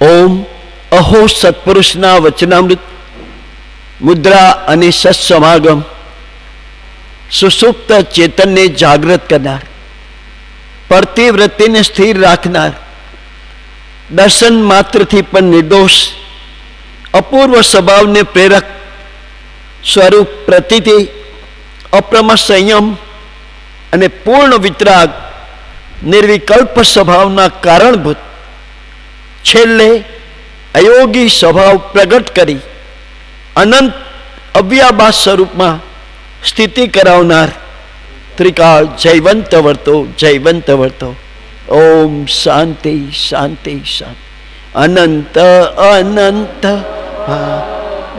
ઓમ અહો સત્પુરુષના વચનામૃત મુદ્રા અને સત્સમાગમ સુસુપ્ત ચેતનને જાગૃત કરનાર, પડતી વૃત્તિને સ્થિર રાખનાર, દર્શન માત્રથી પણ નિર્દોષ અપૂર્વ સ્વભાવને પ્રેરક સ્વરૂપ પ્રતીતિ, અપ્રમા સંયમ અને પૂર્ણ વિતરાગ નિર્વિકલ્પ સ્વભાવના કારણભૂત છેલ્લે અયોગી સ્વભાવ પ્રગટ કરી અનંત અવ્યાભાસ સ્વરૂપમાં સ્થિતિ કરાવનાર ત્રિકાળ જયવંત વર્તો, જયવંત વર્તો. ઓમ શાંતિ શાંતિ શાંતિ. અનંત અનંત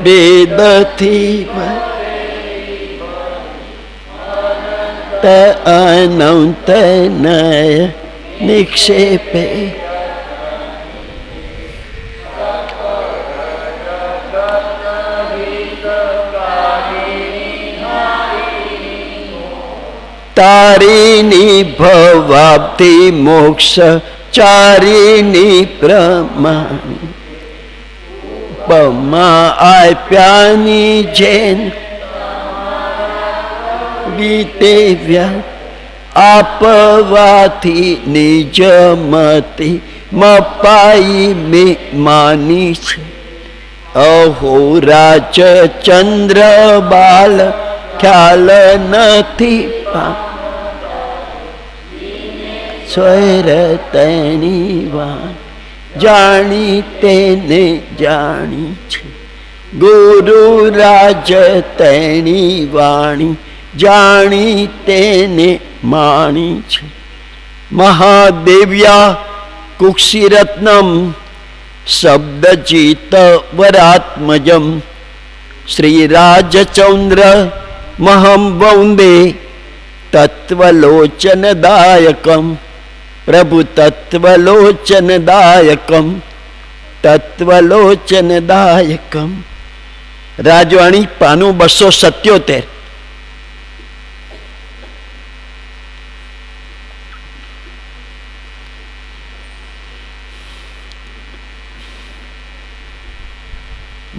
વેદથી અનંત નય નિક્ષેપે તારીની ભવાબ્ધી મોક્ષ ચારીની પ્રમાણી પમા આપ્યાની જેન વિતેવ્યા આપવાથી નિજમતી મપાઈ મે માની છે. અહો રાજ ચંદ્ર બાલ ખ્યાલ નથી સ્વર તેની વાત જાણી તેને જાણી છે. ગુરુ રાજ તેની વાણી જાણી તેને માણી છે. મહાદેવ્યા કુક્ષિરત્નમ શબ્દજીત વરાત્મજમ શ્રીરાજચંદ્ર મહં વંદે તત્વલોચનદાયકમ પ્રભુ તત્વલોચનદાયકમ તત્વલોચનદાયકમ. રાજવાણી પાનું 277.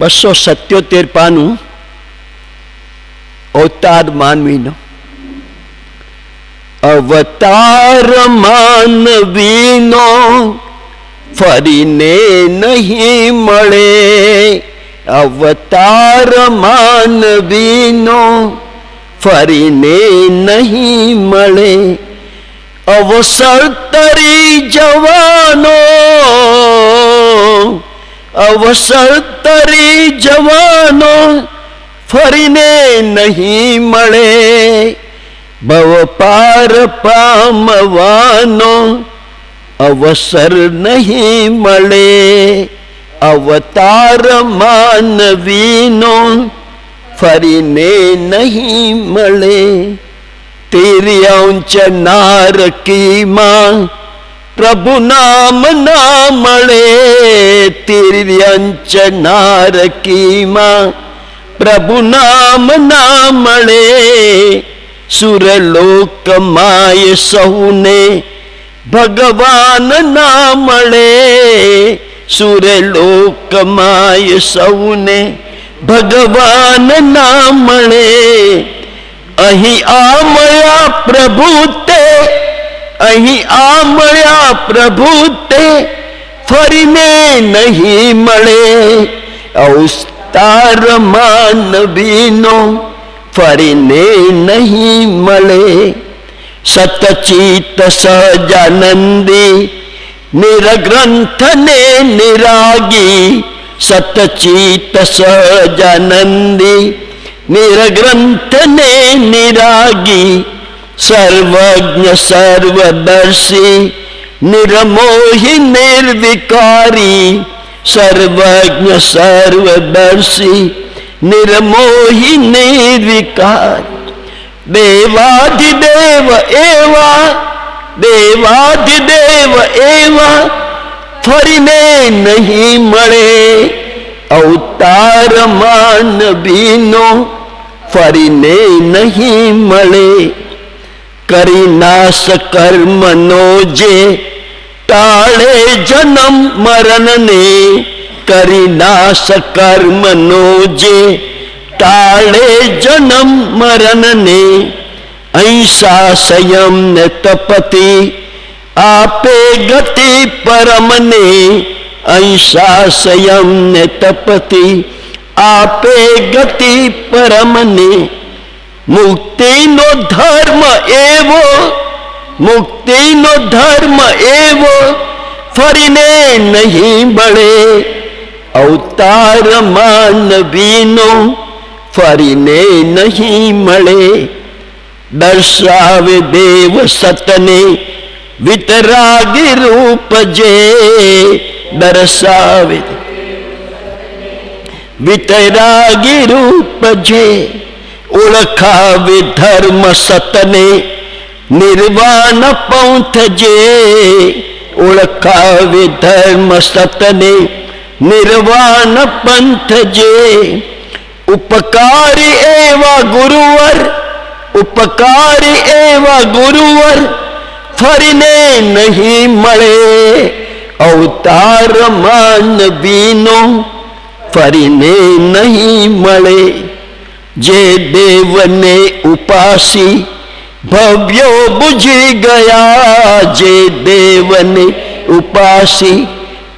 બસો 77 પાનું અવતાર માનવીનો. અવતાર માનવીનો ફરીને નહીં મળે. અવતાર માનવીનો ફરીને નહીં મળે. અવસર તરી જવાનો, અવસર તરી જવાનો ફરીને નહીં મળે. ભવ પાર પામવાનો અવસર નહીં મળે. અવતાર માનવીનો ફરીને નહીં મળે. તિર્યંચ નારકીમાં પ્રભુ નામ ના મળે. તિર્યંચ નારકીમાં પ્રભુ નામ ના મળે. સુરલોકમાય સૌને ભગવાન ના મળે. સુરલોકમાય સૌને ભગવાન ના મળે. અહીં આ મળ્યા પ્રભુ તે, અહીં આ મળ્યા પ્રભુ તે ફરીને નહીં મળે. અવતાર માનવીનો ફરીને નહીં મળે. સતચિત સહજાનંદી નિરગ્રંથ ને નિરાગી. સતચિત સહજાનંદી નિરગ્રંથ ને નિરાગી. સર્વજ્ઞ સર્વદર્શી નિર્મોહી નિર્વિકારી. સર્વજ્ઞ સર્વદર્શી નિર્મોહી નિર્વિકાર. દેવાધિદેવ એવા, દેવાધિદેવ એવા ફરીને નહીં મળે. અવતાર માનવીનો ફરીને નહીં મળે. કરી નાશ કર્મનો જે ટાળે જન્મ મરણને કરી નાશ કર્મનો જે ટાળે જન્મ મરણને અહિંસા સંયમ ને તપતિ આપે ગતિ પરમને અહિંસા સંયમ ને તપતિ આપે ગતિ પરમને મુક્તિનો ધર્મ એવો મુક્તિનો ધર્મ એવો ફરીને નહીં મળે અવતારમાં નબીનો ફરીને નહીં મળે દર્શાવે દેવ સતને વિતરાગી રૂપ જે દર્શાવે વિતરાગી રૂપ જે ઓળખાવે ધર્મ સતને નિર્વાણ પંથ જે ઓળખાવે ધર્મ સતને નિર્વાણ પંથ જે ઉપકારી એવા ગુરુવર ઉપકારી એવા ગુરુવર ફરીને નહીં મળે અવતારમાં નબીનો ફરીને નહીં મળે જે દેવને ઉપાસી ભવ્યો બુજી ગયા જે દેવને ઉપાસી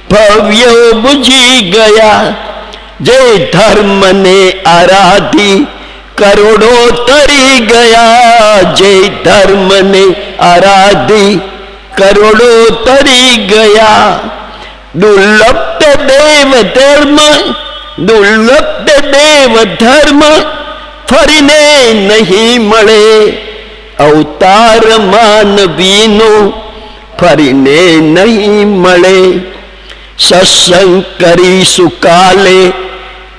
ભવ્યો બુજી ગયા જે ધર્મને આરાધી કરોડો તરી ગયા જે ધર્મને આરાધી કરોડો તરી ગયા દુર્લભ દેવ ધર્મ દુર્લભ દેવ ધર્મ ફરીને નહીં મળે અવતારમાં નબીનો ફરીને નહીં મળે સત્સંગ કરીશું કાલે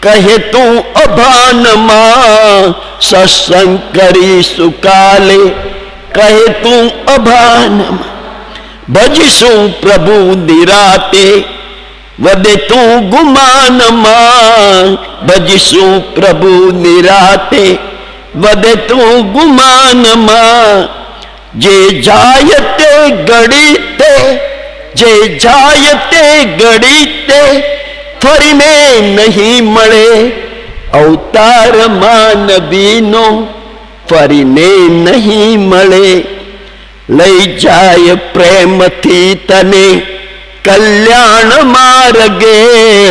કહે તું અભાનમાં સત્સંગ કરીશું કાલે કહે તું અભાનમાં ભજીશું પ્રભુ નિરાતે વધે તું ગુમાનમાં ભજીશું પ્રભુ નિરાતે વધે તું ગુમાનમાં જે જાય તે ઘડી તે જે જાય તે ઘડી તે ફરીને નહીં મળે અવતારમાં નબીનો ફરીને નહીં મળે લઈ જાય પ્રેમથી તને કલ્યાણ માર્ગે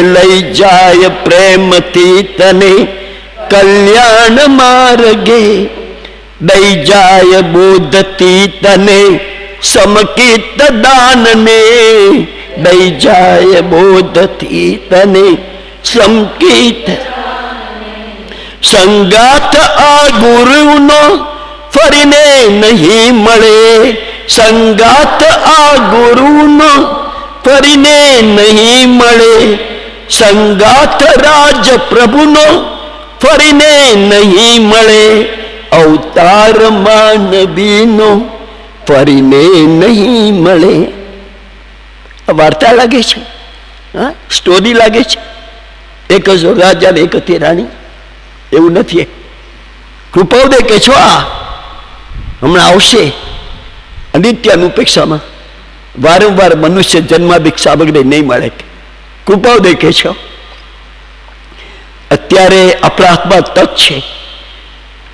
લઈ જાય પ્રેમથી તને કલ્યાણ માર્ગે દઈ જાય બોધથી તને સમકિત દાનને દઈ જાય બોધથી તને સમકિત સંગાથ આ ગુરુનો ફરીને નહીં મળે સંગાથ આ ગુરુનો ફરીને નહીં મળે સંગાથ રાજ પ્રભુનો ફરીને નહીં મળે અવતારમાં નબીનો ફરીને નહીં મળે વાર્તા લાગે છે હા સ્ટોરી લાગે છે એક જ રાજા એક હતી રાણી એવું નથી કૃપાઉદય કે છો આ હમણાં આવશે અનિત્યની ઉપેક્ષામાં વારંવાર મનુષ્ય જન્માભિક્ષા વગેરે નહીં મળે કૃપાઉદય કે છો અત્યારે આપણા હાથમાં તક છે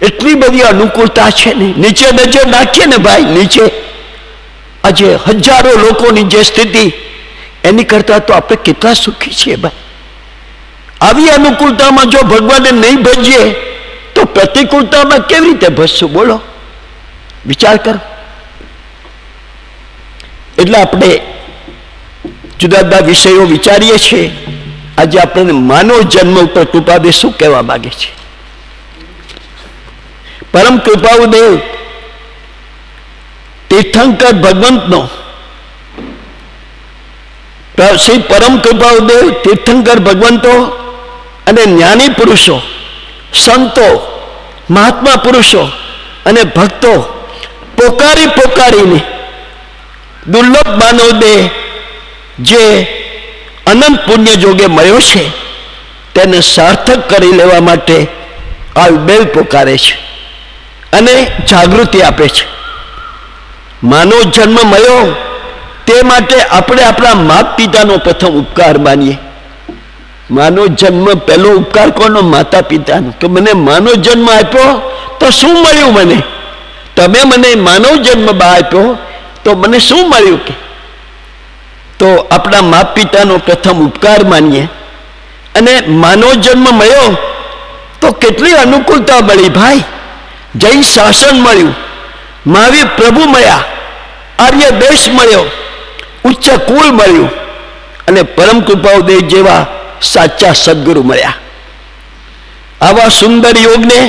એટલી બધી અનુકૂળતા છે ને નીચે નજર નાખીએ ને ભાઈ નીચે આજે હજારો લોકોની જે સ્થિતિ એની કરતા તો આપણે કેટલા સુખી છીએ ભાઈ આવી અનુકૂળતામાં જો ભગવાનને નહીં ભજીએ તો પ્રતિકૂળતામાં કેવી રીતે ભજશું બોલો વિચાર કરો એટલે આપણે જુદા જુદા વિષયો વિચારીએ છીએ આજે આપણને માનવ જન્મ ઉપર કૃપાદેવ શું કહેવા માંગે છે પરમ કૃપાદેવ તીર્થંકર ભગવંતનો શ્રી પરમ કૃપાદેવ તીર્થંકર ભગવંતો અને જ્ઞાની પુરુષો સંતો મહાત્મા પુરુષો અને ભક્તો પોકારી પોકારીને દુર્લભ માનવ દેહ જે અનંત પુણ્ય જોગે મળ્યો છે તેને સાર્થક કરી લેવા માટે આ બેલ પોકારે છે અને જાગૃતિ આપે છે માનવ જન્મ મળ્યો તે માટે આપણે આપણા માતા પિતાનો પ્રથમ ઉપકાર માનીએ. માનો જન્મ પહેલો ઉપકાર કોનો? માતા પિતાનો. કે મને માનવ જન્મ આપ્યો તો શું મળ્યું? મને તમે મને માનવ જન્મ આપ્યો તો મને શું મળ્યું? કે તો આપણા માતા પિતાનો પ્રથમ ઉપકાર માનીએ. અને માનવ જન્મ મળ્યો તો કેટલી અનુકૂળતા મળી ભાઈ. જૈન શાસન મળ્યું, મહાવીર પ્રભુ મળ્યા, આર્ય દેશ મળ્યો, ઉચ્ચ કુળ મળ્યું અને પરમ કૃપાઉદય જેવા સાચા સદગુરુ મળ્યા. આવા સુંદર યોગને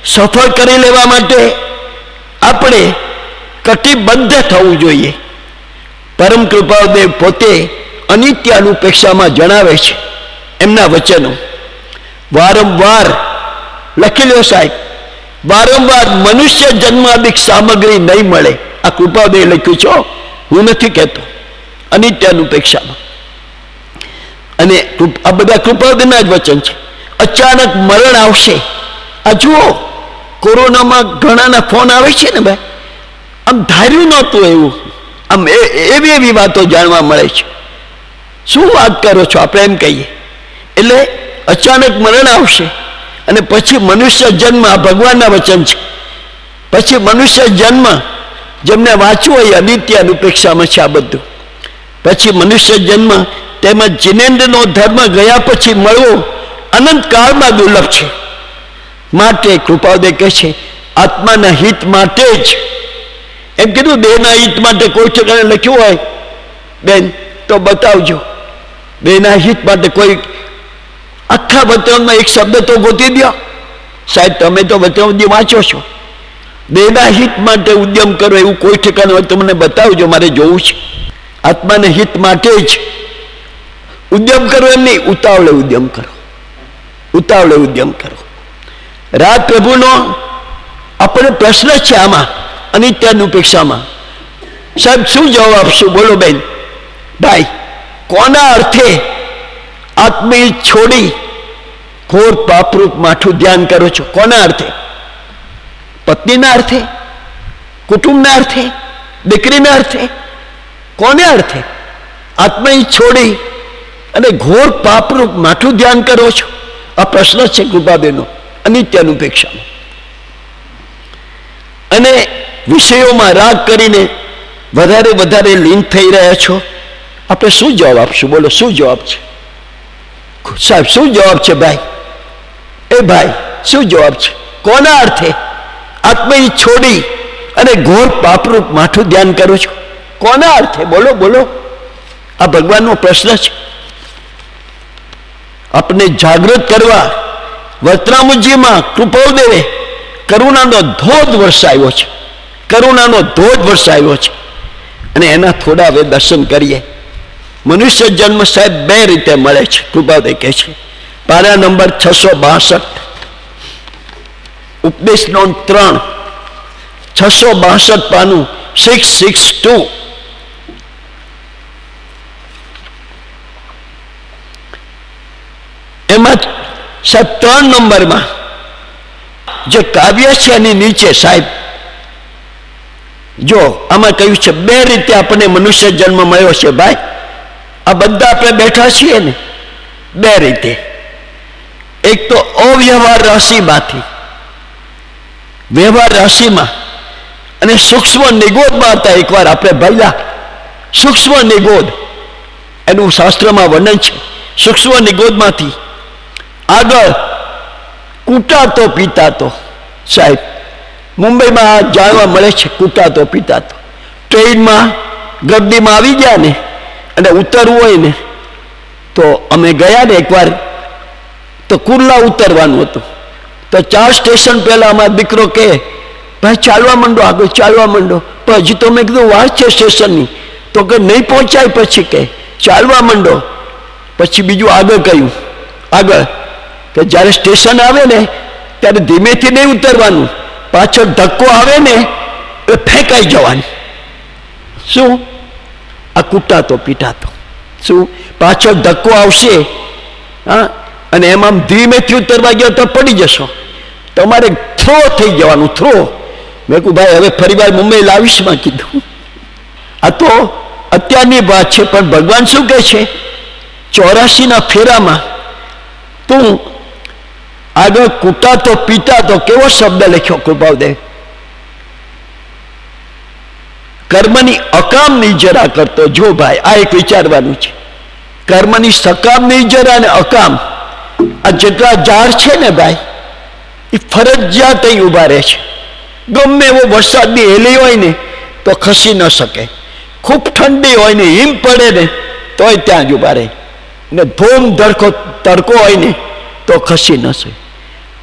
સફળ કરી લેવા માટે આપણે કટિબદ્ધ થવું જોઈએ. પરમ કૃપાદેવ પોતે અનિત્ય અનુપેક્ષામાં જણાવે છે એમના વચનો. વારંવાર લખી લો સાહેબ, વારંવાર મનુષ્ય જન્માદિક સામગ્રી નહીં મળે. આ કૃપાદેવ લખ્યું છો, હું નથી કહેતો. અનિત્ય અનુપેક્ષામાં. અને આ બધા કૃપાદેવના જ વચન છે. અચાનક મરણ આવશે. આ જુઓ, કોરોનામાં ઘણાના ફોન આવે છે ને ભાઈ, આમ ધાર્યું નહોતું એવું. આમ એવી એવી વાતો જાણવા મળે છે. શું વાત કરો છો આપણે એમ કહીએ. એટલે અચાનક મરણ આવશે અને પછી મનુષ્ય જન્મ. આ ભગવાનના વચન છે. પછી મનુષ્ય જન્મ જેમને વાંચવું હોય અનિત્ય અનુપેક્ષામાં છે આ બધું. પછી મનુષ્ય જન્મ તેમજ જીનેન્દ્રનો ધર્મ ગયા પછી મળવો અનંત કાળમાં દુર્લભ છે. માટે કૃપાદેવ કહે છે આત્માના હિત માટે જ. એમ કીધું દેહના હિત માટે કોઈ ઠેકાણે લખ્યું હોય બેન તો બતાવજો. દેહના હિત માટે કોઈ આખા વચનમાં એક શબ્દ તો ગોતી દો સાહેબ. તમે તો વચન વાંચો છો. દેહના હિત માટે ઉદ્યમ કરો એવું કોઈ ઠેકાણે હોય તો મને બતાવજો, મારે જોવું છે. આત્માના હિત માટે જ ઉદ્યમ કરો એમ નહીં, ઉતાવળે ઉદ્યમ કરો. ઉતાવળે ઉદ્યમ કરો. રાજ પ્રભુનો આપણે પ્રશ્ન છે આમાં અનિત્ય અનુપેક્ષામાં. સાહેબ શું જવાબ આપશું? બોલો બેન. ભાઈ, કોના અર્થે આત્મી છોડી ઘોર પાપરૂપ માઠું ધ્યાન કરો છો? કોના અર્થે? પત્નીના અર્થે? કુટુંબના અર્થે? દીકરીના અર્થે? કોને અર્થે આત્મી છોડી અને ઘોર પાપરૂપ માઠું ધ્યાન કરો છો? આ પ્રશ્ન છે કૃપાબેનો અનિત્ય અનુપેક્ષામાં. અને વિષયોમાં રાગ કરીને વધારે વધારે લીન થઈ રહ્યા છો. આપણે શું જવાબ આપશું? બોલો, શું જવાબ છે સાહેબ? શું જવાબ છે ભાઈ? એ ભાઈ, શું જવાબ છે? કોના અર્થે આત્મી છોડી અને ઘોર પાપરૂપ માઠું ધ્યાન કરો છો? કોના અર્થે? બોલો બોલો. આ ભગવાનનો પ્રશ્ન છે. આપણે જાગૃત કરવા વસ્ત્રામુજીમાં કૃપાદેવે કરુણાનો ધોધ વરસાવ્યો છે. કરુણાનો ધોધ વરસાવ્યો છે. અને એના થોડા હવે દર્શન કરીએ. મનુષ્ય જન્મ સાહેબ બે રીતે મળે છે. કૃપાદેવ કહે છે પારા નંબર 662, ઉપદેશ નોંધ 3, 662 પાનું 662. એમાં સાહેબ 3 નંબરમાં જે કાવ્ય છે એની નીચે સાહેબ જો આમાં કહ્યું છે બે રીતે આપણને મનુષ્ય જન્મ મળ્યો છે ભાઈ. આ બધા આપણે બેઠા છીએ ને બે રીતે. એક તો અવ્યવહાર રાશિમાંથી, વ્યવહાર રાશિમાં અને સૂક્ષ્મ નિગોદમાં હતા. એકવાર આપણે ભણ્યા સૂક્ષ્મ નિગોદ, એનું શાસ્ત્રમાં વર્ણન છે. સૂક્ષ્મ નિગોદમાંથી આગળ કૂટાતો પીતાતો. સાહેબ મુંબઈમાં જાણવા મળે છે કૂટાતો પીતાતો. ટ્રેનમાં ગરદીમાં આવી ગયા ને અને ઉતરવું હોય ને તો અમે ગયા ને એકવાર તો કુર્લા ઉતરવાનું હતું. તો 4 સ્ટેશન પહેલા અમારો દીકરો કહે ભાઈ ચાલવા માંડો, આગળ ચાલવા માંડો. પણ હજી તો મેં કીધું વાર છે સ્ટેશનની. તો કે નહીં પહોંચાય. પછી કે ચાલવા માંડો. પછી બીજું આગળ કહ્યું, આગળ કે જ્યારે સ્ટેશન આવે ને ત્યારે ધીમેથી નહીં ઉતરવાનું, પાછળ ધક્કો આવે ને એ ફેંકાઈ જવાનું. શું? આ કૂટાતો પીટાતો. શું? પાછળ ધક્કો આવશે હા અને એમાં ધીમેથી ઉતરવા ગયો તો પડી જશો. તમારે થ્રો થઈ જવાનું, થ્રો. મેં કહું ભાઈ હવે ફરી વાર મુંબઈ લાવીશ માં કીધું. આ તો અત્યારની વાત છે, પણ ભગવાન શું કહે છે 84ના ફેરામાં? તું આગળ કૂટાતો પીટાતો કેવો શબ્દ લખ્યો કૃપાદેવ? કર્મની અકામની જરા કરતો. જો ભાઈ, આ એક વિચારવાનું છે. કર્મની સકામની જરા અને અકામ, આ જેટલા ઝાડ છે ને ભાઈ, એ ફરજિયાત અહીં ઉભા રહે છે. ગમે એવો વરસાદની હેલી હોય ને તો ખસી ન શકે. ખૂબ ઠંડી હોય ને હિમ પડે ને તોય ત્યાં જ ઉભા રહે. ને ધૂમ ધડકો તડકો હોય ને તો ખસી ન શકે.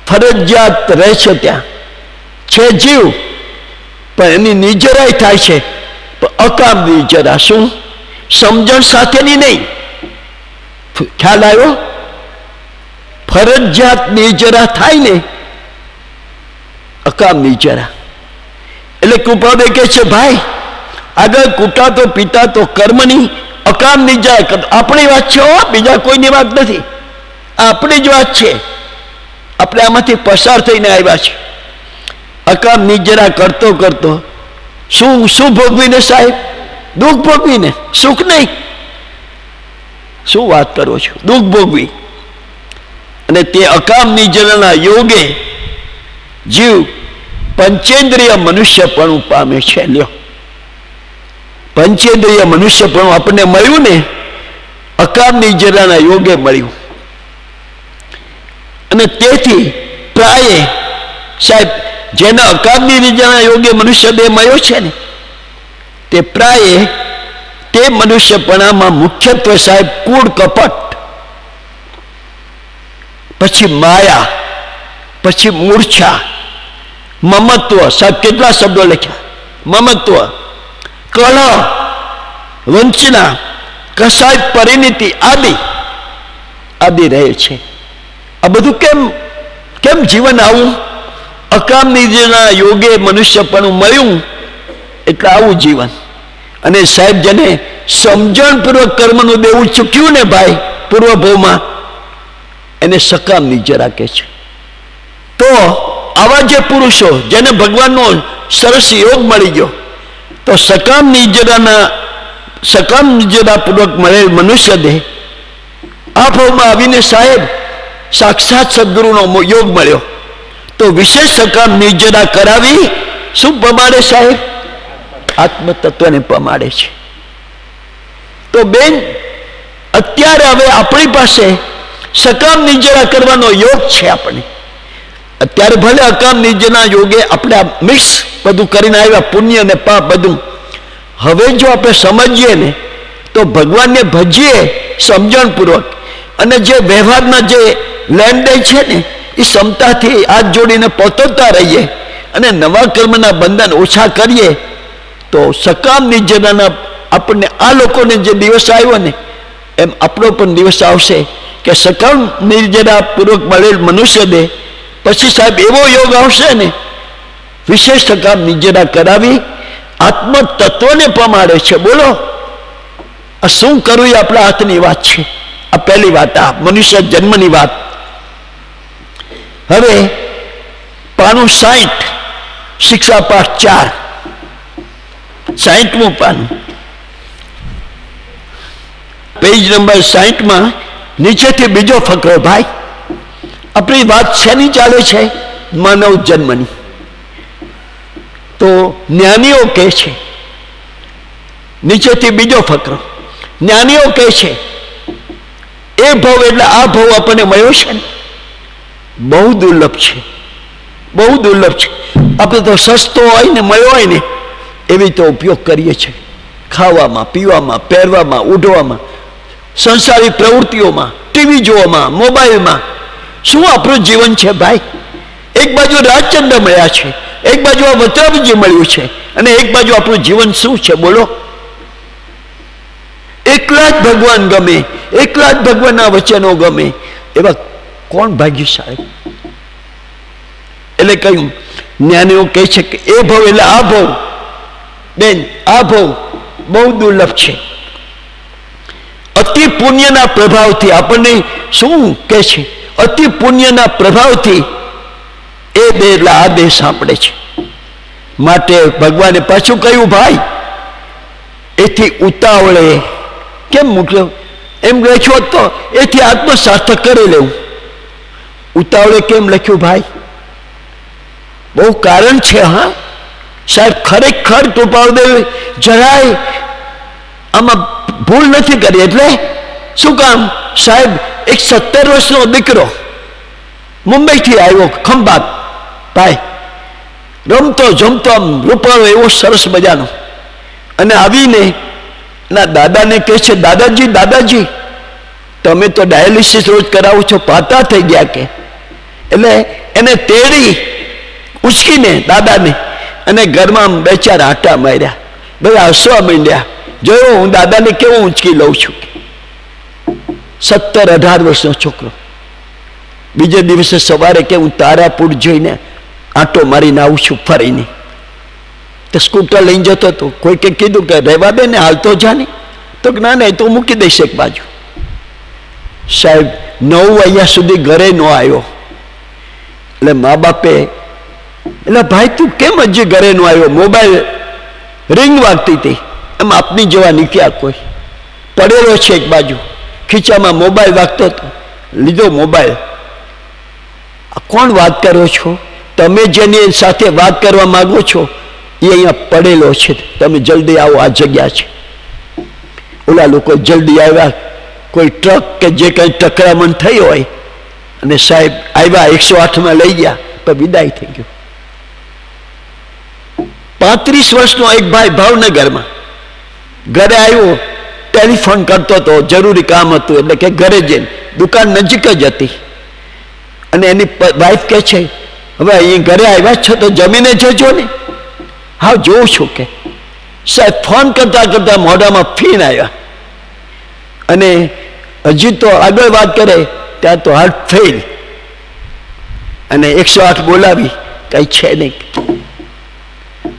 ફરજિયાત રહે છે ત્યાં. છે જીવ, પણ એની નિજરાય થાય છે, પણ અકામ નિજરા. શું? સમજણ સાથેની નહીં. ખ્યાલ આવ્યો? ફરજિયાત નિજરા થાય ને અકામ નિજરા. એટલે કૃપાદેવ કહે છે ભાઈ, આગળ કૂટાતો પીટાતો કર્મની અકામ નિજરા કરતો. આપણી વાત છે, બીજા કોઈની વાત નથી. આપણી જ વાત છે. આપણે આમાંથી પસાર થઈને આવ્યા છે. અકામ નિજરા કરતો કરતો શું ભોગવીને સાહેબ? દુઃખ ભોગવીને, સુખ નહીં. શું વાત કરો છો? દુઃખ ભોગવી. અને તે અકામ નિજરાના યોગે જીવ પંચેન્દ્રિય મનુષ્યપણું પામે છે. લ્યો, પંચેન્દ્રિય મનુષ્યપણું આપણને મળ્યું ને, અકામ નિજરાના યોગે મળ્યું. અને તેથી પ્રાય સાહેબ, જેના અકામની નિજરાના યોગે મનુષ્ય દેહ મળ્યો છે ને, તે પ્રાય તે મનુષ્યપણામાં મુખ્યત્વે સાહેબ કૂડ કપટ, પછી માયા, પછી મૂર્છા, મમત્વ. સાહેબ કેટલા શબ્દો લખ્યા? મમત્વ, કલહ, વંચના, કસાય, પરિણીતિ આદિ રહે છે. આ બધું કેમ જીવન આવું? અકામ નિજના યોગે મનુષ્યપણું મળ્યું એટલે આવું જીવન. અને સાહેબ, જેને સમજણપૂર્વક કર્મનું દેવું ચૂક્યું ને ભાઈ પૂર્વભાવમાં, એને સકામ નિજરા કહે છે. તો આવા જે પુરુષો જેને ભગવાનનો સરસ યોગ મળી ગયો, તો સકામ નિજરા પૂર્વક મળેલ મનુષ્ય દેહ આ ભાવમાં આવીને સાહેબ સાક્ષાત સદગુરુનો યોગ મળ્યો, તો વિશેષ સકામ નિજરા કરાવી શું પમાડે સાહેબ? આત્મતત્વને પમાડે છે. તો બેન, અત્યારે હવે આપણી પાસે સકામ નિજરા કરવાનો યોગ છે. આપણે અત્યારે ભલે અકામ નિજના યોગે આપણે મિક્સ બધું કરીને આવ્યા, પુણ્ય અને પાપ બધું. હવે જો આપણે સમજીએ ને તો ભગવાનને ભજીએ સમજણપૂર્વક, અને જે વ્યવહારના જે લેણદેણ છે ને એ ક્ષમતાથી હાથ જોડીને પોતરતા રહીએ અને નવા કર્મના બંધન ઓછા કરીએ, તો સકામ નિજરાના આપણને આ લોકોને જે દિવસ આવ્યો ને એમ આપણો પણ દિવસ આવશે કે સકામ નિજરા પૂર્વક મળેલ મનુષ્ય દેહ પછી સાહેબ એવો યોગ આવશે ને, વિશેષ સકામ નિજરા કરાવી આત્મ તત્વને પમાડે છે. બોલો, આ શું કરવું એ આપણા હાથની વાત છે. આ પહેલી વાત, આ મનુષ્ય જન્મની વાત. હવે પાનું 60, શિક્ષા પાઠ 4, 60મું પાનું, પેજ નંબર 60માં નીચેથી બીજો ફકરો. ભાઈ, આપણી વાત શેની ચાલે છે? માનવ જન્મની. તો જ્ઞાનીઓ કહે છે, નીચેથી બીજો ફકરો, જ્ઞાનીઓ કહે છે એ ભાવ એટલે આ ભાવ આપણને મળ્યો છે ને, બહુ દુર્લભ છે, બહુ દુર્લભ છે. આપણે તો સસ્તો હોય ને મળ્યો હોય ને એવી તો ઉપયોગ કરીએ છીએ. ખાવામાં, પીવામાં, પહેરવામાં, ઉઠવામાં, સંસારી પ્રવૃત્તિઓમાં, ટીવી જોવામાં, મોબાઈલમાં. શું આપણું જીવન છે ભાઈ? એક બાજુ રાજચંદ્ર મળ્યા છે, એક બાજુ આ વત્રાવજી મળ્યું છે, અને એક બાજુ આપણું જીવન શું છે? બોલો. એકલા જ ભગવાન ગમે, એકલા જ ભગવાનના વચનો ગમે, એવા કોણ ભાગ્યશાળી? એટલે કહ્યું, જ્ઞાનીઓ કહે છે કે એ ભાવ એટલે આ ભાવ. બેન, આ ભાવ બહુ દુર્લભ છે. અતિ પુણ્યના પ્રભાવથી આપણને શું કહે છે? અતિ પુણ્યના પ્રભાવથી એ દેહ એટલે આ દેહ સાંપડે છે. માટે ભગવાને પાછું કહ્યું, ભાઈ એથી ઉતાવળે કેમ મૂક્યો? એમ લખ્યો તો એથી આત્મસાર્થક કરી લેવું. ઉતાવળે કેમ લખ્યું ભાઈ? બહુ કારણ છે. હા સાહેબ, ખરેખર કૃપાળુદેવ જરાય આમાં ભૂલ નથી કરી. એટલે શું કામ? સાહેબ, એક 17 વર્ષનો દીકરો મુંબઈથી આવ્યો, ખંભાત ભાઈ, રમતો જમતો આમ રૂપાળો એવો સરસ મજાનો, અને આવીને ના દાદાને કહે છે, દાદાજી દાદાજી તમે તો ડાયાલિસિસ રોજ કરાવો છો, પાતા થઈ ગયા કે. એટલે એને તેડી ઉચકીને દાદાને અને ઘરમાં 2-4 આટા માર્યા. બધા હસવા માંડ્યા. જોયું હું દાદાને કેવું ઉંચકી લઉં છું. 17-18 વર્ષનો છોકરો. બીજે દિવસે સવારે કે હું તારાપુર જઈને આંટો મારીને આવું છું ફરીને. તો સ્કૂટર લઈને જતો હતો. કોઈકે કીધું કે રહેવા દે ને, હાલતો જા ને. તો ના ના, એ તો મૂકી દઈશ એક બાજુ. સાહેબ 9 વાગ્યા સુધી ઘરે ન આવ્યો. એટલે મા બાપે, એટલે ભાઈ તું કેમ હજી ઘરે ન આવ્યો? મોબાઈલ રિંગ વાગતી હતી. એમ આપની જેવા નીકળ્યા કોઈ પડેલો છે એક બાજુ, ખીચામાં મોબાઈલ વાગતો હતો. લીધો મોબાઈલ. કોણ વાત કરો છો? તમે જેની સાથે વાત કરવા માંગો છો એ અહીંયા પડેલો છે, તમે જલ્દી આવો, આ જગ્યા છે. ઓલા લોકો જલ્દી આવ્યા. કોઈ ટ્રક કે જે કંઈ ટકરામણ થઈ હોય, અને સાહેબ આવ્યા, 108માં લઈ ગયા, પણ વિદાય થઈ ગયો. 35 વર્ષનો એક ભાઈ ભાવનગરમાં ઘરે આવ્યો, ટેલિફોન કરતો હતો, જરૂરી કામ હતું એટલે કે ઘરે જઈને, દુકાન નજીક જ હતી. અને એની વાઈફ કહે છે, હવે અહીં ઘરે આવ્યા છો તો જમીને જજો ને. હા જોઉં છું કે. સાહેબ ફોન કરતા કરતા મોઢામાં ફીન આવ્યા, અને હજી તો આગળ વાત કરે ત્યાં તો હાર્ટ ફેલ, અને 108 બોલાવી, કઈ છે નહીં.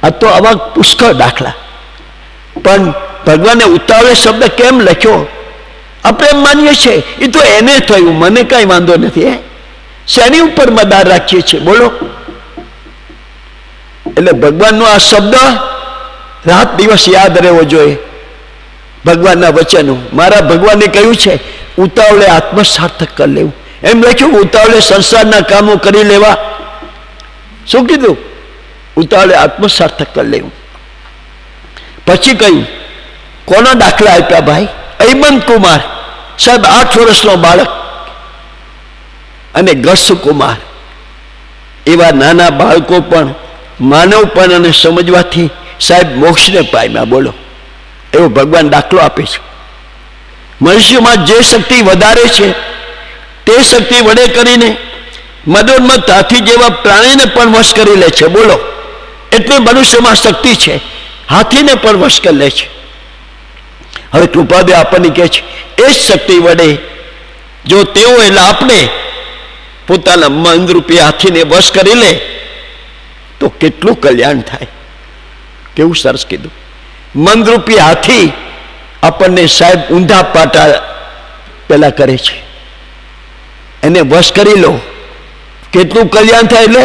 આ તો આવા પુષ્કળ દાખલા. પણ ભગવાને ઉતાવળે શબ્દ કેમ લખ્યો? આપણે એમ માનીએ છીએ એ તો એને થયું, મને કઈ વાંધો નથી. શેની ઉપર મદાર રાખીએ છીએ બોલો? એટલે ભગવાનનો આ શબ્દ રાત દિવસ યાદ રહેવો જોઈએ. ભગવાનના વચનો, મારા ભગવાને કહ્યું છે ઉતાવળે આત્મસાર્થક કરી લેવું. એમ લખ્યું ઉતાવળે સંસારના કામો કરી લેવા. શું કીધું? ઉતાવળે આત્મસાર્થક કરી લેવું. પછી કહ્યું કોનો દાખલા આપ્યા ભાઈ? અહેમંત કુમાર સાહેબ, 8 વર્ષનો બાળક, અને ગર્ષ કુમાર. એવા નાના બાળકો પણ માનવપણ અને સમજવાથી સાહેબ મોક્ષને પામ્યા. બોલો, એવો ભગવાન દાખલો આપે છે. મનુષ્યમાં જે શક્તિ વધારે છે તે શક્તિ વડે કરીને મદોન્મત્ત હાથી જેવા પ્રાણીને પણ વશ કરી લે છે. બોલો, એટલે મનુષ્યમાં શક્તિ છે, હાથીને પણ વશ કરી લે છે. હવે કૃપાદે આપણને કહે છે એ જ શક્તિ વડે જો તેઓ એટલે આપણે પોતાના મનરૂપી હાથીને વશ કરી લે તો કેટલું કલ્યાણ થાય. કેવું સરસ કીધું. મનરૂપી હાથી આપણને સાહેબ ઊંધા પાટા પેલા કરે છે, એને વશ કરી લો, કેટલું કલ્યાણ થાય. એટલે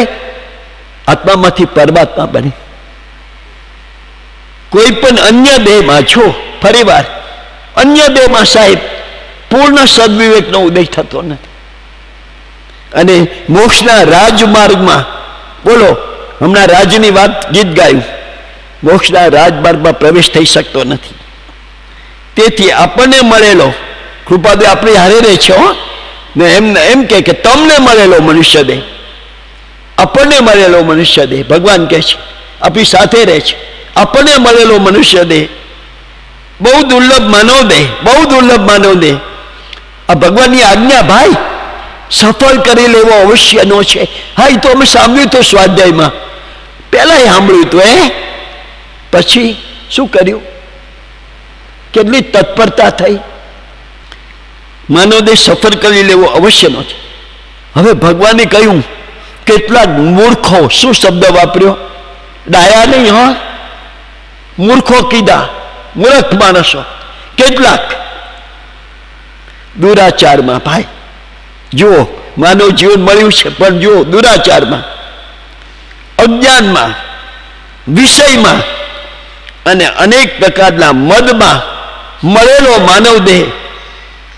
આત્મામાંથી પરમાત્મા બને. કોઈ પણ અન્ય દેહમાં છો, ફરી વાર અન્ય દેહમાં સાહેબ પૂર્ણ સદવિવેકનો ઉદય થતો નથી. અને મોક્ષના રાજમાર્ગમાં, બોલો, હમણાં રાજની વાત ગીત ગાયું, મોક્ષના રાજમાર્ગમાં પ્રવેશ થઈ શકતો નથી. તેથી આપણને મળેલો કૃપાદે આપણી હારે રહે છે. ને એમ કે તમને મળેલો મનુષ્ય દેહ, આપણને મળેલો મનુષ્ય દેહ, ભગવાન કહે છે આપણી સાથે રહે છે. આપણને મળેલો મનુષ્ય દેહ બહુ દુર્લભ માનવ દેહ, બહુ દુર્લભ માનવ દેહ. આ ભગવાનની આજ્ઞા ભાઈ સફળ કરી લેવો અવશ્યનો છે. હા, એ તો અમે સાંભળ્યું હતું સ્વાધ્યાયમાં, પહેલા સાંભળ્યું હતું. પછી શું કર્યું? કેટલી તત્પરતા થઈ. માનવદેહ સફળ કરી લેવો અવશ્યનો છે. હવે ભગવાને કહ્યું કેટલાક મૂર્ખો, શું શબ્દ વાપર્યો? ડાયા નહીં, હા, મૂર્ખો કીધા, મૂર્ખ માણસો. કેટલાક દુરાચારમાં. ભાઈ જુઓ, માનવ જીવન મળ્યું છે, પણ જુઓ દુરાચારમાં, અજ્ઞાનમાં, વિષયમાં, અને અનેક પ્રકારના મદમાં મળેલો માનવ દેહ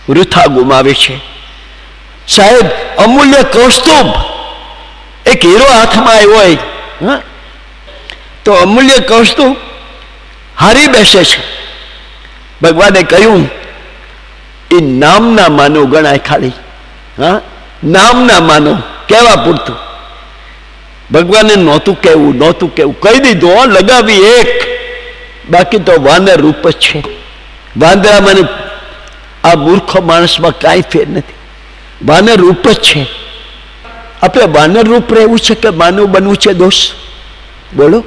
વૃથા ગુમાવે છે. સાહેબ, અમૂલ્ય કૌસ્તુભ એક હીરો હાથમાં આવ્યો હોય તો અમૂલ્ય કૌસ્તુભ હારી બેસે છે. ભગવાને કહ્યું એ નામના માનવ ગણાય, ખાલી નામના માનવ, કહેવા પૂરતું. ભગવાને નહોતું કહેવું, કહી દીધું, લગાવી એક, બાકી તો વાનર રૂપ જ છે. વાંદરામાં આ મૂર્ખ માણસમાં કાંઈ ફેર નથી, વાનર રૂપ જ છે. આપણે વાનર રૂપ રહેવું છે કે માનવ બનવું છે દોસ્ત? બોલો.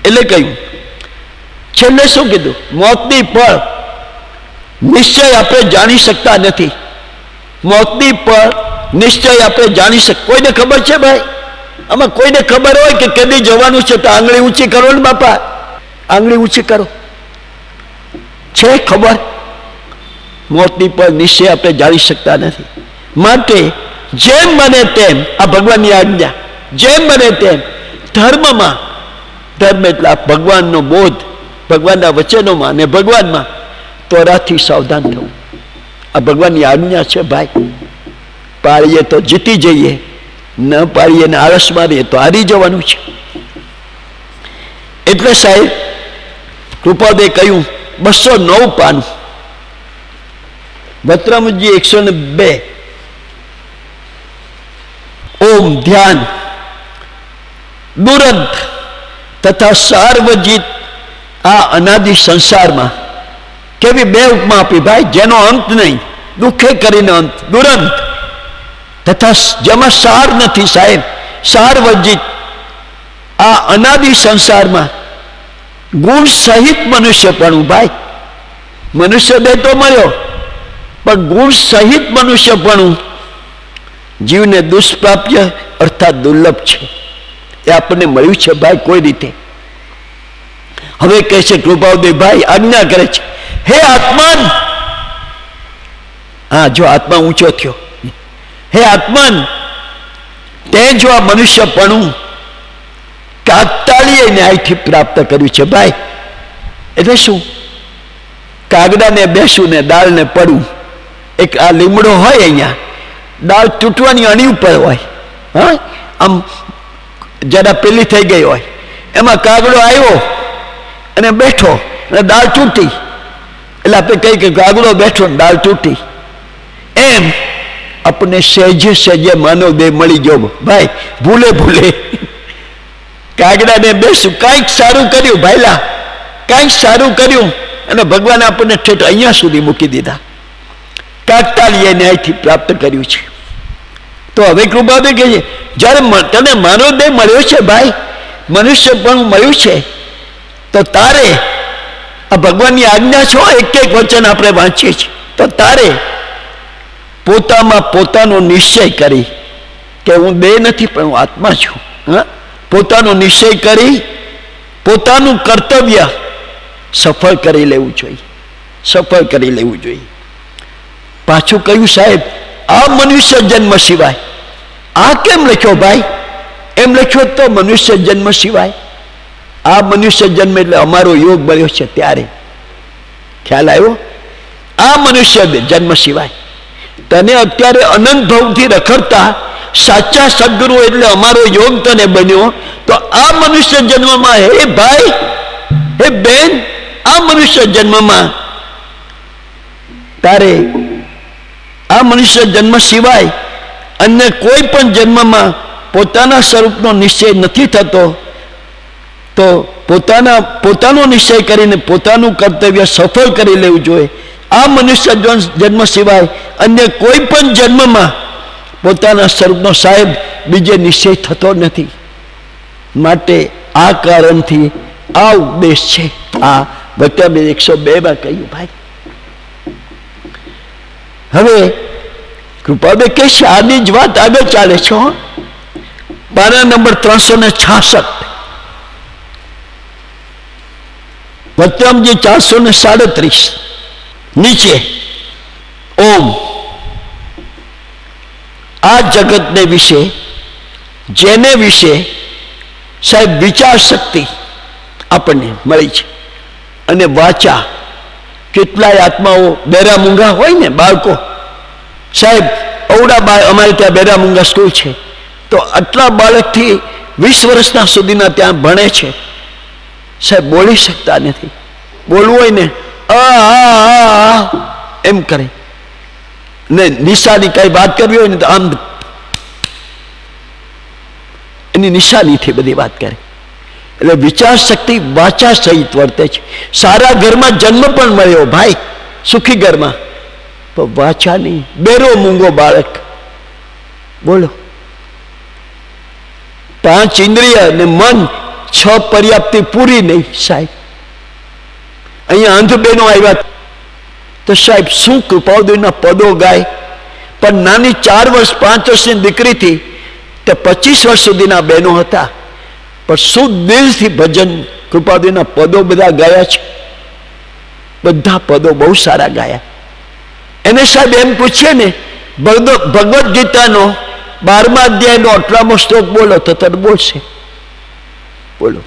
એટલે કહ્યું છેલ્લે શું કીધું? મોતની પળ નિશ્ચય આપણે જાણી શકતા નથી. મોતની પળ નિશ્ચય આપણે જાણી શકતા. કોઈને ખબર છે ભાઈ? આમાં કોઈને ખબર હોય કે કદી જવાનું છે તો આંગળી ઊંચી કરો ને બાપા, આંગળી ઊંચી કરો. છે ખબર? મોતની પળ નિશ્ચય આપણે જાણી શકતા નથી. માટે જેમ બને તેમ, આ ભગવાનની આજ્ઞા, જેમ બને તેમ ધર્મમાં, ધર્મ એટલે ભગવાનનો બોધ, ભગવાનના વચનોમાં અને ભગવાનમાં તોરાથી સાવધાન થવું. આ ભગવાનની આજ્ઞા છે ભાઈ. પાળીએ તો જીતી જઈએ, ન પાળીએ ને આળસ મારીએ તો હારી જવાનું છે. એટલે સાહેબ કૃપાદે કહ્યું 209 પાનું, વત્રામજી 102. ઓમ ધ્યાન દુરંત તથા સાર્વજિત આ અનાદિ સંસારમાં કેવી બે ઉપમા આપી ભાઈ, જેનો અંત નહીં, દુઃખે કરીને અંત. દુરંત તથા જેમાં સાર નથી સાહેબ, સાર્વજિત આ અનાદિ સંસારમાં ગુણ સહિત મનુષ્યપણું. ભાઈ મનુષ્ય દેહ તો મળ્યો, પણ ગુણ સહિત મનુષ્યપણું જીવને દુષ્પ્રાપ્ય અર્થાત દુર્લભ છે. એ આપણને મળ્યું છે ભાઈ કોઈ રીતે. હવે કહે છે કૃપાવદે ભાઈ આજ્ઞા કરે છે, હે આત્માન, હા જો આત્મા ઊંચો થયો, હે આત્માન, તે જો આ મનુષ્યપણું કાકતાળીય ન્યાયથી પ્રાપ્ત કર્યું છે ભાઈ. એટલે શું? કાગડાને બેસું ને દાળ ને પડવું. એક આ લીમડો હોય અહીંયા, દાળ તૂટવાની અણી ઉપર હોય, હા આમ જરા પેલી થઈ ગઈ હોય, એમાં કાગડો આવ્યો અને બેઠો અને દાળ તૂટી. એટલે આપણે કહી કે કાગડો બેઠો ને દાળ તૂટી. એમ આપણને સહેજે સહેજે માનવ દેહ મળી ગયો ભાઈ, ભૂલે ભૂલે કાગડાને બેસું, કાંઈક સારું કર્યું ભાઈલા, કાંઈક સારું કર્યું અને ભગવાને આપણને ઠેઠ અહીંયા સુધી મૂકી દીધા. કાકતાળીય ન્યાયથી પ્રાપ્ત કર્યું છે. તો હવે કૃપાદે કહે છે, જ્યારે તને માનવ દેહ મળ્યો છે ભાઈ, મનુષ્ય પણ મળ્યું છે, તો તારે આ ભગવાનની આજ્ઞા છો, એક એક વચન આપણે વાંચીએ છીએ, તો તારે પોતામાં પોતાનો નિશ્ચય કરી કે હું દેહ નથી પણ હું આત્મા છું. હા, પોતાનો નિશ્ચય કરી પોતાનું કર્તવ્ય સફળ કરી લેવું જોઈએ, સફળ કરી લેવું જોઈએ. પાછું કહ્યું સાહેબ, આ મનુષ્ય જન્મ સિવાય. આ કેમ લખ્યો ભાઈ? એમ લખ્યો તો મનુષ્ય જન્મ સિવાય. આ મનુષ્ય જન્મ એટલે અમારો યોગ મળ્યો છે ત્યારે. ખ્યાલ આવ્યો? આ મનુષ્ય જન્મ સિવાય. તને અત્યારે અનંત ભાવથી રખડતા સાચા સદગુરુ એટલે અમારો યોગ તને બન્યો, તો આ મનુષ્ય જન્મમાં હે ભાઈ, હે બેન, આ મનુષ્ય જન્મમાં તારે આ મનુષ્ય જન્મ સિવાય અન્ય કોઈ પણ જન્મમાં પોતાના સ્વરૂપનો નિશ્ચય નથી થતો. તો પોતાનો નિશ્ચય કરીને પોતાનું કર્તવ્ય સફળ કરી લેવું જોઈએ. આ મનુષ્ય જન્મ સિવાય અન્ય કોઈ પણ જન્મમાં પોતાના સ્વરૂપનો સાહેબ બીજે નિશ્ચય થતો નથી. માટે આ કારણથી આ ઉપદેશ છે. આ વક્તવ્ય 102 કહ્યું ભાઈ. હવે કૃપાબે કહે છે, આની જ વાત આગળ ચાલે છે. પાના નંબર 366, વક્તવ્ય 437 નીચે. ઓમ આ જગતને વિશે, જેને વિશે સાહેબ વિચાર શક્તિ આપણને મળી છે. અને વાચા, કેટલાય આત્માઓ બેરા મૂંગા હોય ને બાળકો, સાહેબ અવડા અમારે ત્યાં બેરા મૂંગા સ્કૂલ છે, તો આટલા બાળકથી 20 વર્ષના સુધીના ત્યાં ભણે છે. સાહેબ બોલી શકતા નથી. બોલવું હોય ને એમ કરે ને, નિશાની કઈ વાત કરવી હોય ને તો આમ એની નિશાનીથી બધી વાત કરે. એટલે વિચાર શક્તિ વાચા સહિત વર્તે છે. સારા ઘરમાં જન્મ પણ મળ્યો ભાઈ, સુખી ઘરમાં, પણ વાચા નહીં, બેરો મૂંગો બાળક. બોલો, 5 ઇન્દ્રિય ને મન 6 પર્યાપ્તિ પૂરી નહીં સાહેબ. અહીંયા અંધ બહેનો આવ્યા તો સાહેબ શું કૃપાળુના પદો ગાય, પણ નાની 4 વર્ષ 5 વર્ષની દીકરીથી તે 25 વર્ષ સુધીના બહેનો હતા, પણ શું દિલથી ભજન કૃપાળુના પદો બધા ગાયા છે. બધા પદો બહુ સારા ગાયા. એને સાહેબ એમ પૂછે ને, ભગવદ્ ગીતાનો 12મા અધ્યાયનો 18મો શ્લોક બોલો તો તને બોલશે. બોલો,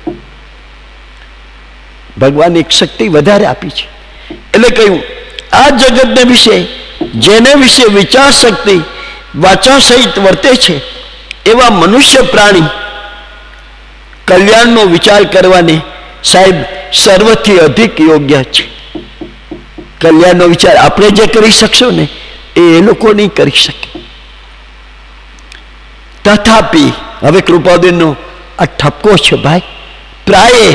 ભગવાન એક શક્તિ વધારે આપી છે. એટલે કહ્યું આ જગતને વિશે, જેને વિશે વિચાર શક્તિ વાચા સહિત વર્તે છે, એવા મનુષ્ય પ્રાણી કલ્યાણનો વિચાર કરવાને સાહેબ સર્વથી અધિક યોગ્ય છે. કલ્યાણનો વિચાર આપણે જે કરી શકશું ને એ લોકો નહીં કરી શકે. તથાપિ, હવે કૃપાદીનો આ ઠપકો છે ભાઈ, પ્રાય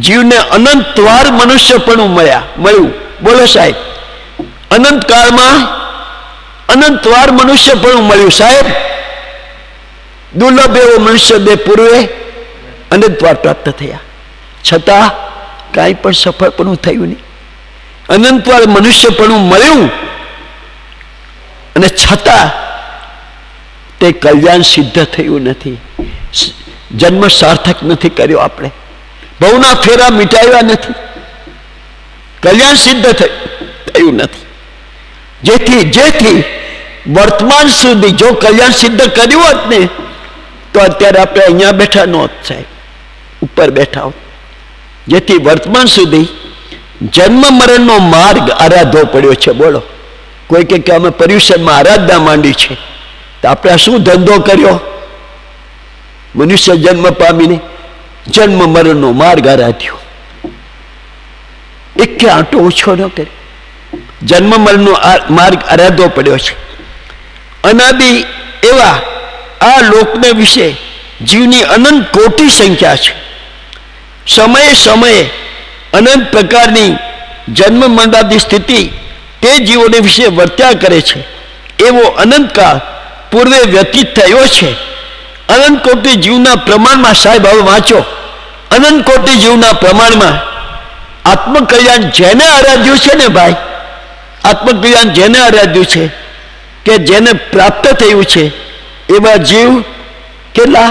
જીવને અનંતવાર મનુષ્યપણું મળ્યું. બોલો સાહેબ, અનંતકાળમાં અનંતવાર મનુષ્યપણું મળ્યું સાહેબ. દુર્લભ એવો મનુષ્ય દેહ પૂર્વે અનંતવાર પ્રાપ્ત થયા, છતાં કાંઈ પણ સફળપણું થયું નહીં. અનંતવાર મનુષ્યપણું મળ્યું અને છતાં તે કલ્યાણ સિદ્ધ થયું નથી. જન્મ સાર્થક નથી કર્યો, આપણે બહુના ફેરા મિટાવ્યા નથી, કલ્યાણ સિદ્ધ થયું નથી. જેથી વર્તમાન સુધી જો કલ્યાણ સિદ્ધ કર્યું હોત ને તો અત્યારે આપણે અહીંયા બેઠા ન હોત સાહેબ, ઉપર બેઠા હોત. જેથી વર્તમાન સુધી જન્મ મરણનો માર્ગ આરાધવો પડ્યો છે. બોલો, કોઈ કે અમે પર્યુષણમાં આરાધના માંડી છે, તો આપણે શું ધંધો કર્યો? મનુષ્ય જન્મ પામીને જન્મ મરણનો માર્ગ આરાધ્યો, એક આંટો ઓછો ન કર્યો. જન્મ મરણનો માર્ગ આરાધવો પડ્યો છે. અનાદિ એવા આ લોકને વિશે જીવની અનંત કોટી સંખ્યા છે. સમયે સમયે અનંત પ્રકારની જન્મ મરણાદી સ્થિતિ તે જીવોને વિશે વર્ત્યા કરે છે. એવો અનંતકાળ પૂર્વે વ્યતીત થયો છે. અનંત કોટી જીવના પ્રમાણમાં સાહેબ, હવે વાંચો, અનંત કોટી જીવના પ્રમાણમાં આત્મકલ્યાણ જેને આરાધ્યું છે ને ભાઈ, આત્મકલ્યાણ જેને આરાધ્યું છે કે જેને પ્રાપ્ત થયું છે, એવા જીવ કેટલા?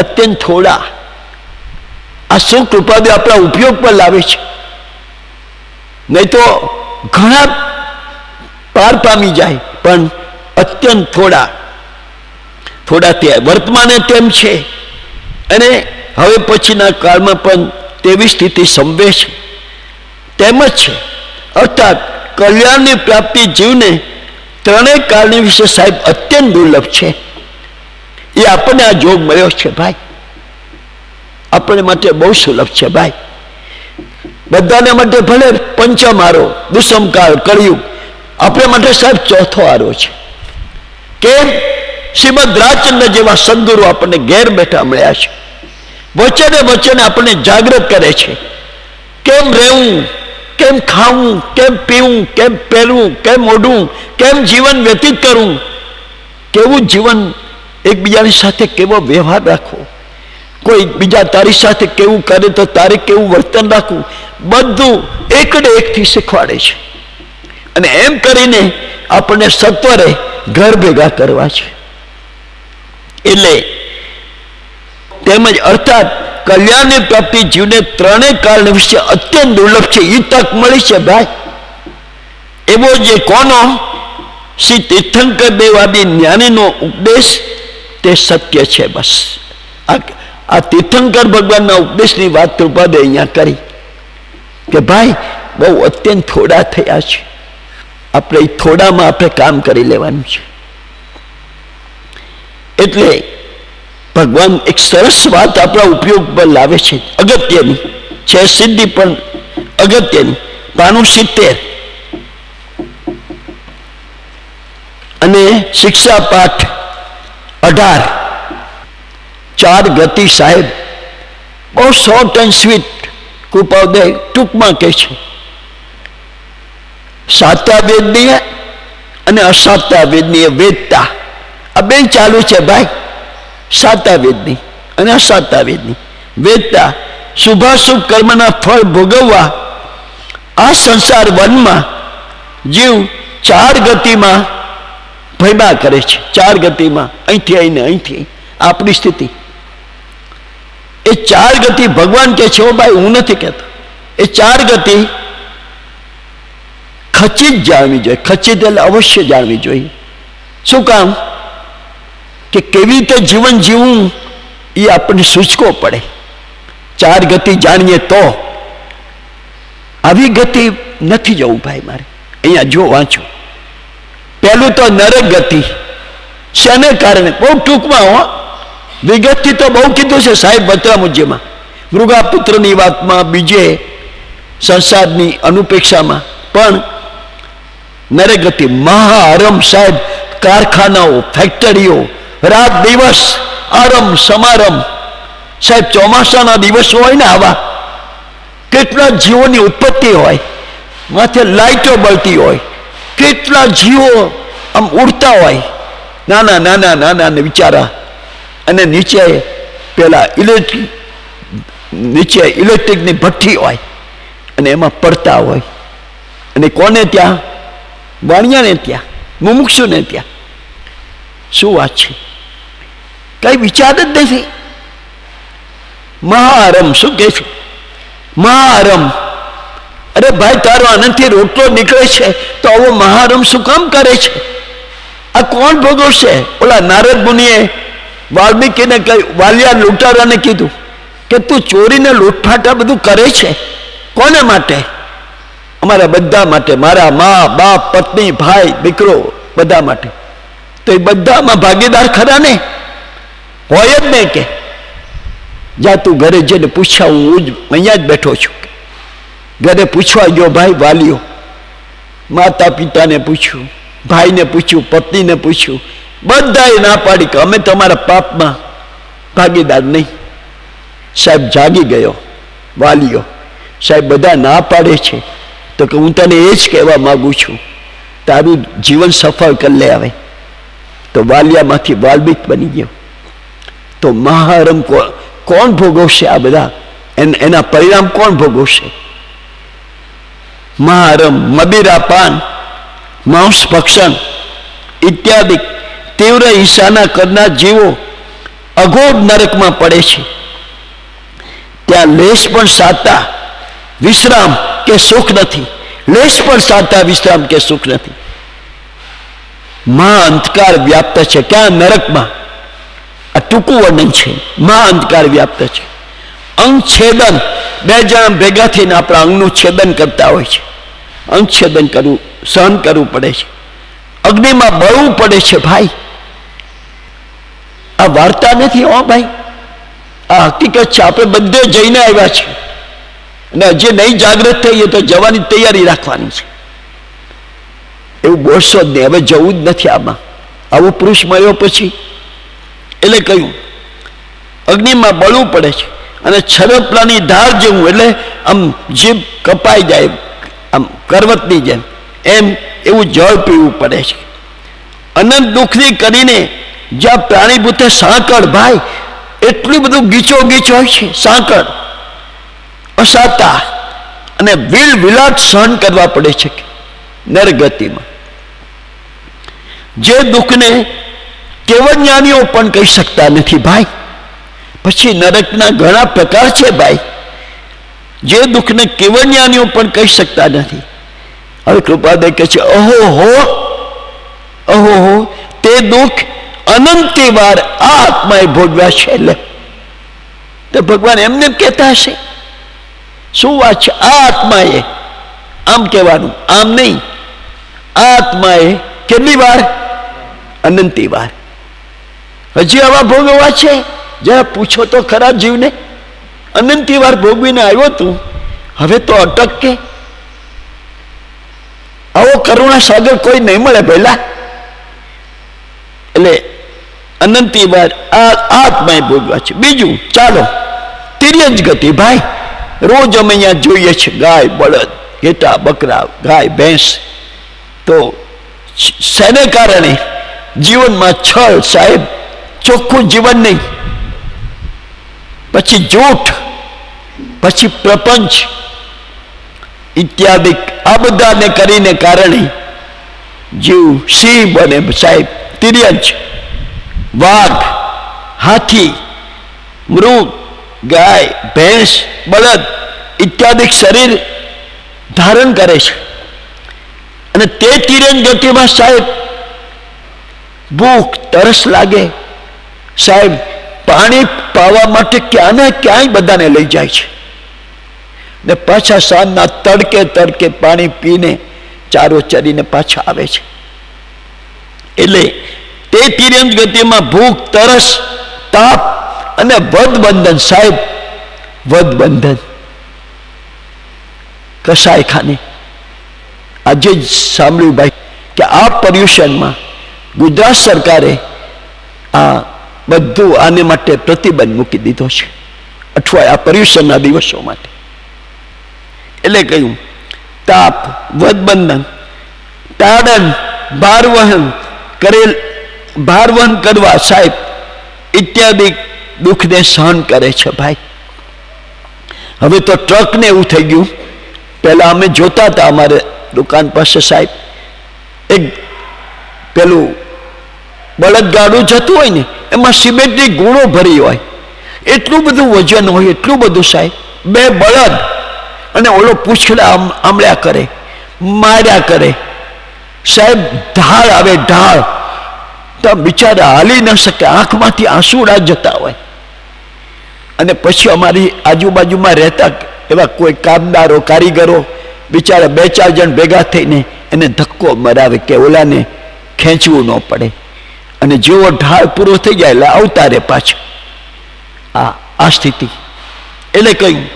અત્યંત થોડા. આ શું કૃપાદે આપણા ઉપયોગ પર લાવે છે, નહીં તો ઘણા પાર પામી જાય, પણ અત્યંત થોડા ત્યાં વર્તમાને તેમ છે. અને હવે પછીના કાળમાં પણ તેવી સ્થિતિ સંભવે છે. તેમ જ છે. અર્થાત કલ્યાણની પ્રાપ્તિ જીવને ત્રણેય કાળની વિશે સાહેબ અત્યંત દુર્લભ છે. એ આપણને આ જોગ મળ્યો છે ભાઈ, આપણે માટે બહુ સુલભ છે ભાઈ. બધાને માટે ભલે પંચમ આરો, દુષ્મકાળ, કળિયુગ, આપણે માટે સાહેબ ચોથો આરો છે. કેમ? શ્રીમદ રાજચંદ્ર જેવા સદગુરુ આપણને ઘેર બેઠા મળ્યા છે. વચને આપણને જાગૃત કરે છે. કેમ રહેવું, કેમ ખાવું, કેમ પીવું, કેમ પહેરવું, કેમ ઓઢવું, કેમ જીવન વ્યતીત કરવું, કેવું જીવન, એકબીજાની સાથે કેવો વ્યવહાર રાખવો, કોઈ બીજા તારી સાથે કેવું કરે તો તારે કેવું વર્તન રાખવું, બધું એકડે એકથી શીખવાડે છે. અને એમ કરીને આપણને સત્વરે ઘર ભેગા કરવા છે. એટલે તેમજ અર્થાત કલ્યાણની પ્રાપ્તિ જીવને ત્રણેય કાળ વિશે અત્યંત દુર્લભ છે. એ તક મળી છે ભાઈ. એવો જે કોનો? શ્રી તીર્થંકર દેવાદી જ્ઞાનીનો ઉપદેશ તે સત્ય છે. બસ આ તીર્થંકર ભગવાનના ઉપદેશની વાત કૃપાદે અહીંયા કરી કે ભાઈ બહુ અત્યંત થોડા થયા છે, આપણે થોડામાં આપણે કામ કરી લેવાનું છે. એટલે ભગવાન એક સરસ વાત આપણા ઉપયોગ પર લાવે છે, અગત્યની છે, સિદ્ધિ પણ અગત્યની. 92 અને શિક્ષા પાઠ 18 ચાર ગતિ. સાહેબ બહુ શોર્ટ એન્ડ સ્વીટ કૃપાદે ટૂંકમાં કહે છે, સાતા વેદની અને અસાતા વેદની વેદતા આ બે ચાલુ છે ભાઈ. સાતા વેદની અને અસાતા વેદની વેદતા શુભાશુભ કર્મના ફળ ભોગવવા આ સંસાર વનમાં જીવ ચાર ગતિમાં ભયમાં કરે છે. ચાર ગતિમાં અહીંથી આવીને અહીંથી આપણી સ્થિતિ. એ ચાર ગતિ ભગવાન કહે છે, ઓ ભાઈ હું નથી કહેતો, એ ચાર ગતિ ખચિત જાણવી જોઈએ. ખચિત એટલે અવશ્ય જાણવી જોઈએ. શું કામ? કે કેવી રીતે જીવન જીવવું એ આપણને સૂચકો પડે. ચાર ગતિ જાણીએ તો. આવી ગતિ નથી જવું ભાઈ મારે. અહીંયા જો વાંચો, પહેલું તો નરક ગતિ. શેને કારણે? બહુ ટૂંકમાં હો, વિગતથી તો બહુ કીધું છે સાહેબ વત્રામુજ્યમાં, મૃગાપુત્રની વાતમાં, બીજે સંસારની અનુપેક્ષામાં. પણ નરક ગતિ મહાઆરમ સાહેબ, કારખાનાઓ, ફેક્ટરીઓ, રાત દિવસ આરમ સમારમ સાહેબ. ચોમાસાના દિવસો હોય ને આવા, કેટલા જીવોની ઉત્પત્તિ હોય, માથે લાઈટો બળતી હોય, કેટલા જીવો આમ ઉડતા હોય, નાના નાના નાના વિચારા. અને નીચે પેલા નીચે ઇલેક્ટ્રિકની ભઠ્ઠી હોય અને એમાં પડતા હોય. અને કોને ત્યાં? વાણિયાને ત્યાં, મુમુક્ષુને ત્યાં. શું વાત છે? કઈ વિચાર જ નથી. મહાઆરમ શું કે છે? મહાઆરમ. અરે ભાઈ તારો આનંદથી રોટલો નીકળે છે તો આવો મહાઆરમ શું કામ કરે છે? આ કોણ ભોગવશે? ઓલા નારદ મુનિએ વાલ્મીકીને કહ્યું, વાલિયા લૂંટારાને કીધું કે તું ચોરીને લૂંટફાટ આ બધું કરે છે કોને માટે? અમારા બધા માટે, મારા મા બાપ પત્ની ભાઈ દીકરો બધા માટે. તો એ બધામાં ભાગીદાર ખરા ને? હોય જ નહીં કે જા તું ઘરે જઈને પૂછ્યા, હું અહીંયા જ બેઠો છું. ઘરે પૂછવા ગયો ભાઈ વાલીઓ, માતા પિતાને પૂછ્યું, ભાઈને પૂછ્યું, પત્નીને પૂછ્યું, બધાએ ના પાડી કે અમે તમારા પાપમાં ભાગીદાર નહીં. સાહેબ જાગી ગયો વાલીઓ. સાહેબ બધા ના પાડે છે તો કે હું તને એ જ કહેવા માગું છું, તારું જીવન સફળ કરી લે આવે. તો વાલિયામાંથી વાલ્મીક બની ગયો. તો મહાઆરમ કોણ ભોગવશે? આ બધા એના પરિણામ કોણ ભોગવશે? મહાઆરમ, મદિરાપાન, માંસ ભક્ષણ ઇત્યાદિ તીવ્ર હિંસાના કરનાર જીવો અઘોર નરકમાં પડે છે. ત્યાં લેશ પણ સાતા વિશ્રામ કે સુખ નથી. લેશ પણ સાતા વિશ્રામ કે સુખ નથી. મહા અંધકાર વ્યાપ્ત છે. ક્યાં? નરકમાં. આ ટૂંકું વર્ણન છે. મહા અંધકાર વ્યાપ્ત છે. અંગ છેદન, બે જણા ભેગા થઈને આપણા અંગનું છેદન કરતા હોય છે. અંગ છેદન કરવું, સહન કરવું પડે છે. અગ્નિમાં બળવું પડે છે ભાઈ. આ વાર્તા નથી હો ભાઈ, આ હકીકત છે. આપણે બધે જઈને આવ્યા છે અને હજી નહીં જાગૃત થઈએ તો જવાની તૈયારી રાખવાની છે. એવું બોલશો જ નહીં, હવે જવું જ નથી આમાં. આવો પુરુષ મળ્યો પછી એટલે કહ્યું અગ્નિમાં બળવું પડે છે અને છરપલાની ધાર જેવું, એટલે આમ જીભ કપાઈ જાય આમ કરવતની જેમ, એમ એવું જળ પીવું પડે છે. અનંત દુઃખની કરીને જ્યાં પ્રાણીભૂતે સાંકળ ભાઈ, એટલું બધું ગીચો ગીચ હોય છે સાંકળ, અસાતા અને વિલ વિલાટ સહન કરવા પડે છે નરગતિમાં. જે દુઃખને કેવળજ્ઞાનીઓ પણ કહી શકતા નથી ભાઈ. પછી નરકના ઘણા પ્રકાર છે ભાઈ, જે દુઃખને કેવળજ્ઞાનીઓ પણ કહી શકતા નથી. હવે કૃપાદે કહે છે અહો હો તે દુઃખ અનંતી વાર આ આત્માએ ભોગવ્યા છે. એટલે તો ભગવાન એમને કહેતા હશે? શું વાત છે? આ આત્માએ આમ કહેવાનું, આમ નહીં. આ આત્માએ કેટલી વાર? અનંતી વાર. હજી આવા ભોગવવા છે? જરા પૂછો તો ખરા જીવને. અનંતી વાર ભોગવીને આવ્યો તું, હવે તો અટક કે. આવો કરુણા સાગર કોઈ નહીં મળે પહેલા. એટલે અનંતી વાર આ આત્માએ ભોગવા છે. બીજું ચાલો તિર્યંજ ગતિ. ભાઈ રોજ અમે અહીંયા જોઈએ છે ગાય બળદ ઘેટા બકરા ગાય ભેંસ. તો શેને કારણે? જીવનમાં છળ સાહેબ, ચોખ્ખું જીવન નહીં, પછી જૂઠ, પછી પ્રપંચ ઇત્યાદિ. આ બધાને કરીને કારણે જીવ સિંહ બને સાહેબ, તિર્યંજ, વાઘ, હાથી, મૃગ, ગાય ભેંસ બળદ ઇત્યાદિ શરીર ધારણ કરે છે. અને તે તિર્યંજ ગતિમાં સાહેબ ભૂખ તરસ લાગે સાહેબ, પાણી પાવા માટે ક્યાંના ક્યાંય બધાને લઈ જાય છે ને પાછા સાંજના તડકે તડકે પાણી પીને ચારો ચરીને પાછા આવે છે. એટલે તે તિર્યંજ ગતિમાં ભૂખ તરસ તાપ અને વધબંધન સાહેબ, વધબંધન કસાય ખાને. આજે જ સાંભળ્યું ભાઈ કે આ પર્યુષણમાં ગુજરાત સરકારે આ બધું આને માટે પ્રતિબંધ મૂકી દીધો છે, અઠવાડિયા પર્યુષણના દિવસો માટે. એટલે કહ્યું તાપ, વધબંધન, તાડન, ભારવહન કરેલ, ભારવહન કરવા સાહેબ ઇત્યાદિ દુઃખને સહન કરે છે ભાઈ. હવે તો ટ્રક ને એવું થઈ ગયું. પહેલા અમે જોતા હતા અમારે દુકાન પાસે સાહેબ, એક પેલું બળદગાડું જતું હોય ને એમાં સિમેન્ટની ગુણો ભરી હોય, એટલું બધું વજન હોય, એટલું બધું સાહેબ. બે બળદ અને ઓલો પૂછડા આમળ્યા કરે, માર્યા કરે સાહેબ. ઢાળ આવે ઢાળ, તો બિચારા હાલી ન શકે, આંખમાંથી આંસુડા જતા હોય. અને પછી અમારી આજુબાજુમાં રહેતા એવા કોઈ કામદારો કારીગરો બિચારા 2-4 જણ ભેગા થઈને એને ધક્કો મરાવે કે ઓલાને ખેંચવું ન પડે. અને જેવો ઢાળ પૂરો થઈ જાય એટલે આવતા રે પાછા. આ સ્થિતિ. એટલે કહ્યું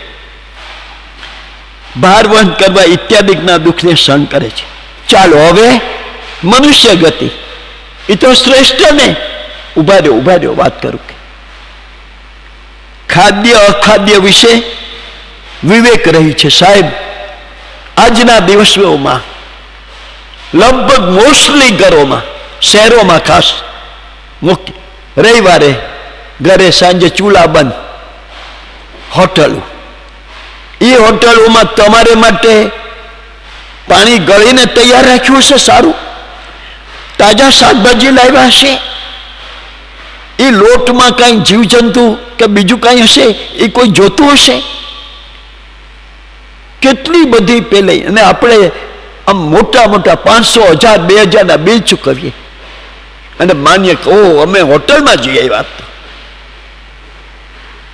ભારવહન કરવા ઇત્યાદિકના દુઃખને સહન કરે છે. ચાલો હવે મનુષ્ય ગતિ, એ તો શ્રેષ્ઠ ને. ઉભા રહ્યો વાત કરું કે ખાદ્ય અખાદ્ય વિશે વિવેક રહી છે સાહેબ. આજના દિવસોમાં લગભગ મોસ્ટલી ઘરોમાં, શહેરોમાં ખાસ મુખ્ય, રવિવારે ઘરે સાંજે ચૂલા બંધ, હોટલો. એ હોટલોમાં તમારે માટે પાણી ગળીને તૈયાર રાખ્યું હશે, સારું તાજા શાકભાજી લાવ્યા હશે. એ લોટમાં કાંઈ જીવજંતુ કે બીજું કાંઈ હશે, એ કોઈ જોતું હશે? કેટલી બધી પેલે. અને આપણે આમ મોટા મોટા 500, 1000, 2000 ના બિલ ચૂકવીએ અને માનીએ કે ઓ અમે હોટલમાં જઈ આવ્યા.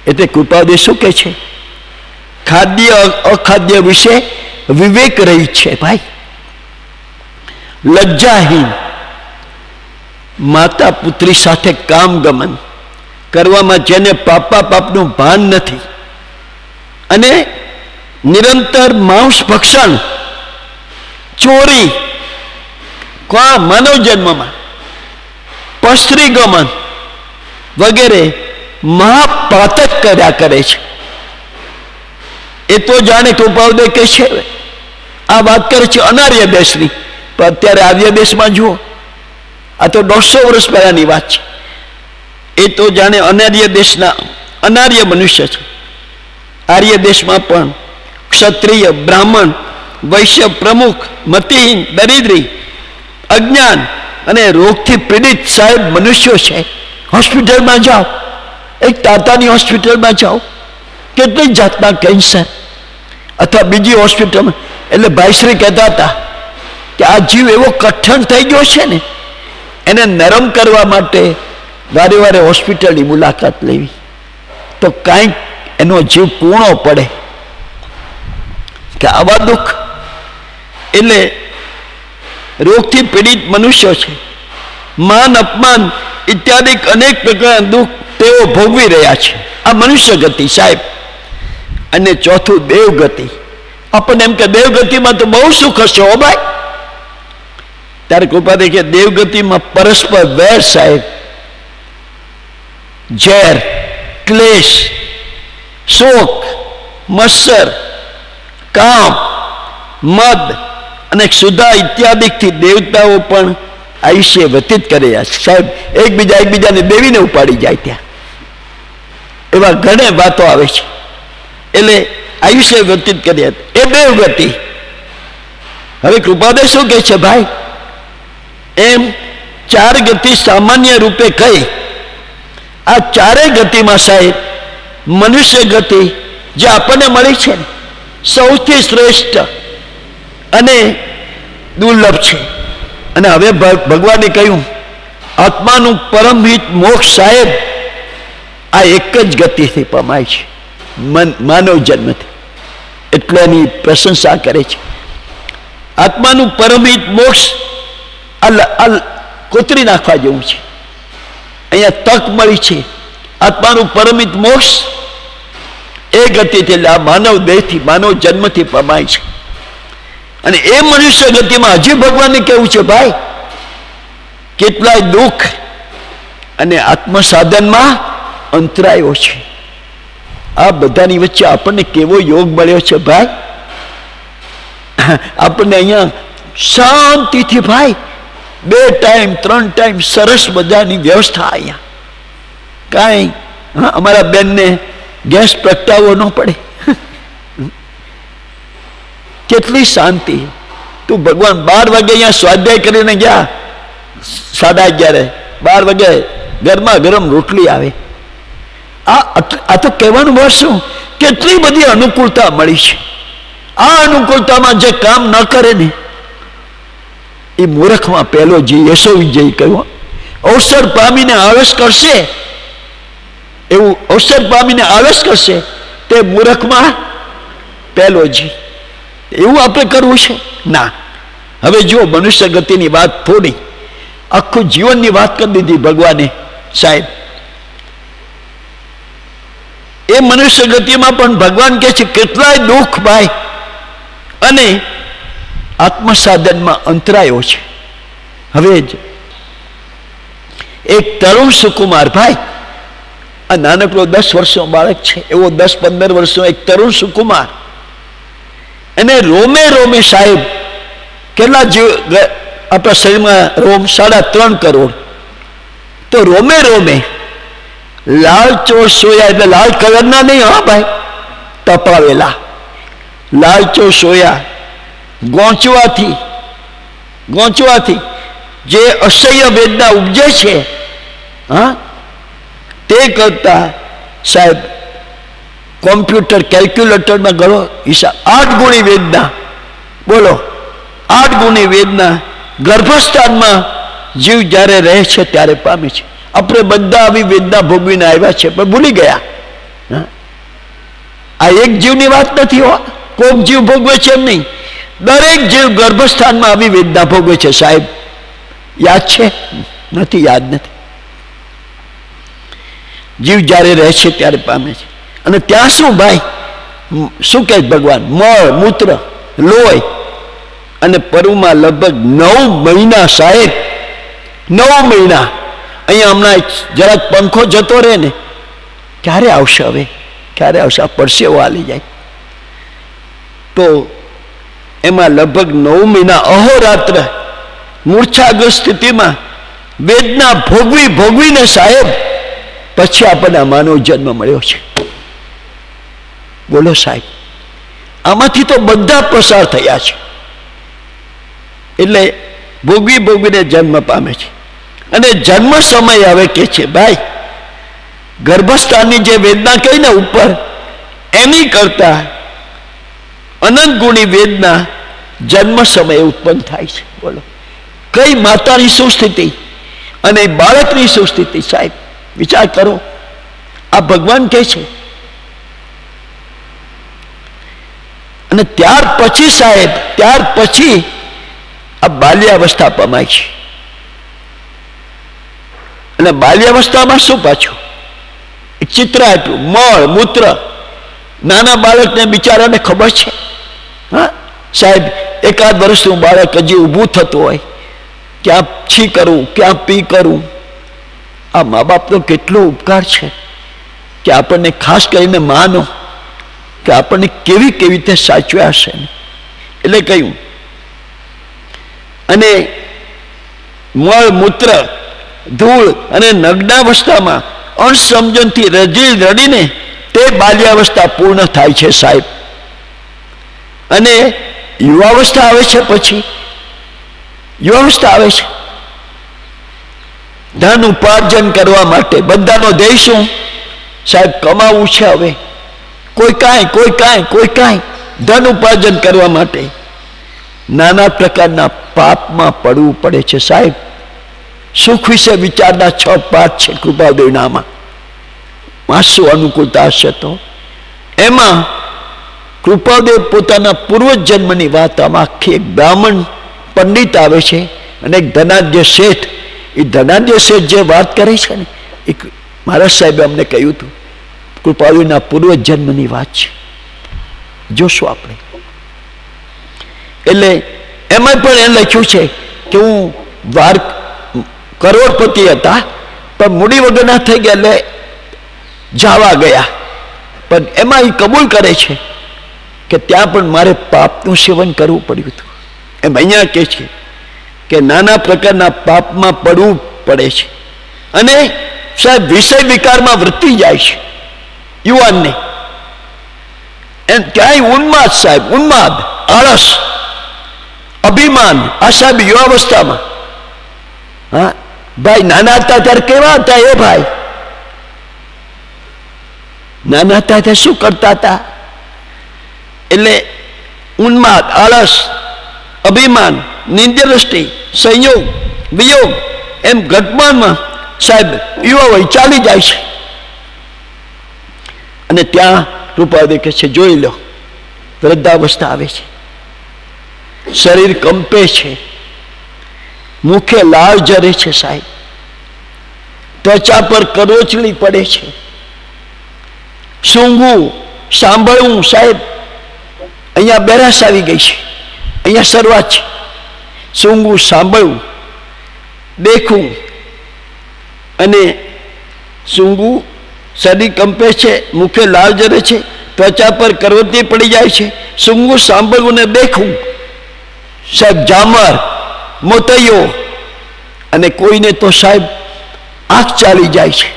એટલે કૃપાદે શું કે છે? ખાદ્ય અખાદ્ય વિશે વિવેક રહી છે ભાઈ. લજ્જાહીન, માતા પુત્રી સાથે કામ ગમન કરવામાં જેને પાપનું ભાન નથી, અને નિરંતર માંસ ભક્ષણ, ચોરી, માનવ જન્મમાં પસ્ત્રી ગમન વગેરે મહાપાતક કર્યા કરે છે. એ તો જાણે કૃપાદે કે છે, આ વાત કરે છે અનાર્ય દેશની, પણ અત્યારે આર્ય દેશમાં જુઓ, આ તો 150 વર્ષ પહેલાની વાત છે. એ તો જાણે અનાર્ય દેશના અનાર્ય મનુષ્ય છે. આર્ય દેશમાં પણ ક્ષત્રિય, બ્રાહ્મણ, વૈશ્ય, પ્રમુખ, મતિહીન, દરિદ્રી, અજ્ઞાન અને રોગથી પીડિત સાહેબ મનુષ્યો છે. હોસ્પિટલમાં જાઓ, એક તાતાની હોસ્પિટલમાં જાઓ, કેટલી જાતના કેન્સર, અથવા બીજી હોસ્પિટલમાં. એટલે ભાઈશ્રી કહેતા હતા કે આ જીવ એવો કઠણ થઈ ગયો છે ને, એને નરમ કરવા માટે વારે વારે હોસ્પિટલની મુલાકાત લેવી. તો કાંઈક એનો જીવ કૂણો પડે કે આવા દુઃખ. એટલે રોગથી પીડિત મનુષ્યો છે, માન અપમાન ઇત્યાદિ અનેક પ્રકારના દુઃખ તેઓ ભોગવી રહ્યા છે. આ મનુષ્ય ગતિ સાહેબ. અને ચોથું દેવગતિ. આપણને એમ કે દેવગતિમાં તો બહુ સુખ હશે હો ભાઈ. ત્યારે કૃપા દેખીએ દેવગતિમાં પરસ્પર વેર સાહેબ, ઝેર, ક્લેશ, શોક, મત્સર, કામ, મદ અને ક્ષુધા ઇત્યાદિથી દેવતાઓ પણ આયુષ્ય વ્યતીત કરે સાહેબ. એકબીજાને દેવીને ઉપાડી જાય ત્યાં, એવા ઘણી વાતો આવે છે. એટલે આયુષ્ય વ્યતીત કર્યા એ દેવગતિ. હવે કૃપાદે શું કહે છે ભાઈ? એમ ચાર ગતિ સામાન્ય રૂપે કહી. આ ચારેય ગતિમાં સાહેબ મનુષ્ય ગતિ જે આપણને મળી છે ને સૌથી શ્રેષ્ઠ અને દુર્લભ છે. અને હવે ભગવાને કહ્યું આત્માનું પરમહિત મોક્ષ સાહેબ આ એક જ ગતિથી પમાય છે, માનવ જન્મથી. એટલે એની પ્રશંસા કરે છે. આત્માનું પરમહિત મોક્ષ કોતરી નાખવા જેવું છે. અહીંયા તક મળી છે. આત્માનું પરમિત મોક્ષ એ ગતિથી, એટલે આ માનવ દેહથી, માનવ જન્મથી પમાય છે. અને એ મનુષ્ય ગતિમાં હજી ભગવાનને કેવું છે ભાઈ, કેટલાય દુઃખ અને આત્મસાધનમાં અંતરાયો છે. આ બધાની વચ્ચે આપણને કેવો યોગ મળ્યો છે ભાઈ. આપણને અહીંયા શાંતિથી ભાઈ 2 ટાઈમ 3 ટાઈમ સરસ બધાની વ્યવસ્થા. અહીંયા કાંઈ અમારા બેનને ગેસ પ્રગટાવવો ન પડે. કેટલી શાંતિ. તું ભગવાન 12 વાગે અહીંયા સ્વાધ્યાય કરીને ગયા, 11:30 12 વાગે ગરમા ગરમ રોટલી આવે. આ તો કહેવાનું બસ શું, કેટલી બધી અનુકૂળતા મળી છે. આ અનુકૂળતામાં જે કામ ન કરે ને એ મૂર્ખમાં પહેલો જી યશો વિજય કહ્યું. અવસર પામીને આળસ કરશે, એવું અવસર પામીને આળસ કરશે તે મૂર્ખમાં પહેલો જી. એવું આપણે કરવું છે ના. હવે જો મનુષ્ય ગતિની વાત થોડી, આખું જીવનની વાત કરી દીધી ભગવાને સાહેબ. એ મનુષ્ય ગતિમાં પણ ભગવાન કહે છે કેટલાય દુઃખ ભાઈ અને આત્મસાધનમાં અંતરાયો છે. હવે જ એક તરુણ સુકુમાર ભાઈ, આ નાનકડો 10 વર્ષનો બાળક છે, એવો 10-15 વર્ષનો એક તરુણ સુકુમાર, એને રોમે રોમે સાહેબ કેટલા જીવ આપણા શરીરમાં રોમ 3.5 કરોડ. તો રોમે રોમે લાલ ચોળ સોયા, એટલે લાલ કલરના નહીં હા ભાઈ, તપાવેલા લાલ ચોળ સોયા ગોંચવાથી જે અસહ્ય વેદના ઉપજે છે તે કરતા સાહેબ કોમ્પ્યુટર કેલ્ક્યુલેટરમાં ગણો હિસાબ 8 ગુણી વેદના. બોલો 8 ગુણી વેદના ગર્ભસ્થાનમાં જીવ જ્યારે રહે છે ત્યારે પામે છે. આપણે બધા આવી વેદના ભોગવીને આવ્યા છે પણ ભૂલી ગયા. આ એક જીવની વાત નથી હો, કોક જીવ ભોગવે છે એમ નહીં, દરેક જીવ ગર્ભસ્થાનમાં આવી વેદના ભોગવે છે સાહેબ. યાદ છે? નથી, યાદ નથી. જીવ જ્યારે રહે છે ત્યારે પામે છે. અને ત્યાં શું ભાઈ, શું કહે ભગવાન, મળ મૂત્ર લોહી અને પરુમાં લગભગ 9 મહિના સાહેબ, 9 મહિના. અહીંયા હમણાં જરાક પંખો જતો રહે ને, ક્યારે આવશે હવે, ક્યારે આવશે, આ પરસેવો હાલી જાય. તો એમાં લગભગ 9 મહિના અહોરાત્ર મૂર્છાગ્રસ્ત સ્થિતિમાં વેદના ભોગવીને સાહેબ પછી આપણને માનવ જન્મ મળ્યો છે. બોલો સાહેબ, આમાંથી તો બધા પસાર થયા છે. એટલે ભોગવીને જન્મ પામે છે. અને જન્મ સમય હવે કે છે ભાઈ, ગર્ભસ્થાનની જે વેદના કહી ને ઉપર, એની કરતા અનંત ગુણી વેદના જન્મ સમયે ઉત્પન્ન થાય છે. બોલો કઈ માતાની શું સ્થિતિ અને બાળકની શું સ્થિતિ સાહેબ, વિચાર કરો. આ ભગવાન કહે છે અને ત્યાર પછી સાહેબ, ત્યાર પછી આ બાલ્યાવસ્થા પમાય છે. અને બાલ્યાવસ્થામાં શું પાછું એક ચિત્ર આપ્યું, મળ મૂત્ર. નાના બાળકને બિચારાને ખબર છે? હા સાહેબ, એકાદ વર્ષનું બાળક હજી ઊભું થતું હોય, ક્યાં છી કરું, ક્યાં પી કરું. આ મા બાપનો કેટલો ઉપકાર છે કે આપણને, ખાસ કરીને માનો, કે આપણને કેવી કેવી રીતે સાચવ્યા હશે. એટલે કહ્યું, અને મળ મૂત્ર ધૂળ અને નગ્નાવસ્થામાં અણસમજણથી રડીને તે બાલ્યાવસ્થા પૂર્ણ થાય છે સાહેબ. અને યુવાવસ્થા આવે છે. પછી યુવાવસ્થા આવે છે, ધન ઉપાર્જન કરવા માટે બધાનો ધ્યેય શું સાહેબ? કમાવું છે. હવે કોઈ કાંઈ ધન ઉપાર્જન કરવા માટે નાના પ્રકારના પાપમાં પડવું પડે છે સાહેબ. સુખ વિશે વિચારના 6 પાઠ છે કૃપાદેવનામાં. માસુ અનુકૂળતા હશે તો એમાં કૃપાદેવ પોતાના પૂર્વજન્મની વાત, આમાં આખી એક બ્રાહ્મણ પંડિત આવે છે અને એક ધનાઢ્ય શેઠ. એ ધનાઢ્ય શેઠ જે વાત કરે છે ને, એક મહારાજ સાહેબે અમને કહ્યું હતું, કૃપાદેવના પૂર્વજન્મની વાત છે, જોશું આપણે. એટલે એમાં પણ એ લખ્યું છે કે હું કરોડપતિ હતા, પણ મૂડી વગરના થઈ ગયા, એટલે જાવા ગયા. પણ એમાં એ કબૂલ કરે છે કે ત્યાં પણ મારે પાપનું સેવન કરવું પડ્યું હતું. એમ અહીંયા કહે છે કે નાના પ્રકારના પાપમાં પડવું પડે છે. અને સાહેબ વિષય વિકારમાં વૃત્તિ જાય છે યુવાનને. એમ ક્યાંય ઉન્માદ સાહેબ, ઉન્માદ, આળસ, અભિમાન. આ સાહેબ યુવાવસ્થામાં. હા ભાઈ, નાના હતા ત્યારે કેવા હતા એ ભાઈ? નાના હતા ત્યારે શું કરતા હતા? એટલે ઉન્માદ, આળસ, અભિમાન, નિંદ્રષ્ટિ, સંયોગ, વિયોગ, એમ ઘટમાનમાં સાહેબ યુવા વય ચાલી જાય છે. અને ત્યાં કૃપાદેવ કહે છે, જોઈ લો, વૃદ્ધાવસ્થા આવે છે, શરીર કંપે છે, મુખે લાળ જરે છે સાહેબ, ત્વચા પર કરોચલી પડે છે, સૂંઘવું, સાંભળવું સાહેબ. અહીંયા બેરાસ આવી ગઈ છે, અહીંયા શરૂઆત છે. સૂંઘવું, સાંભળવું, દેખવું અને સૂંઘવું, શરીર કંપે છે, મુખે લાળ જરે છે, ત્વચા પર કરવતી પડી જાય છે. સૂંઘવું, સાંભળવું ને દેખવું સાહેબ, જામર, મોતૈયો. અને કોઈને તો સાહેબ આંખ ચાલી જાય છે.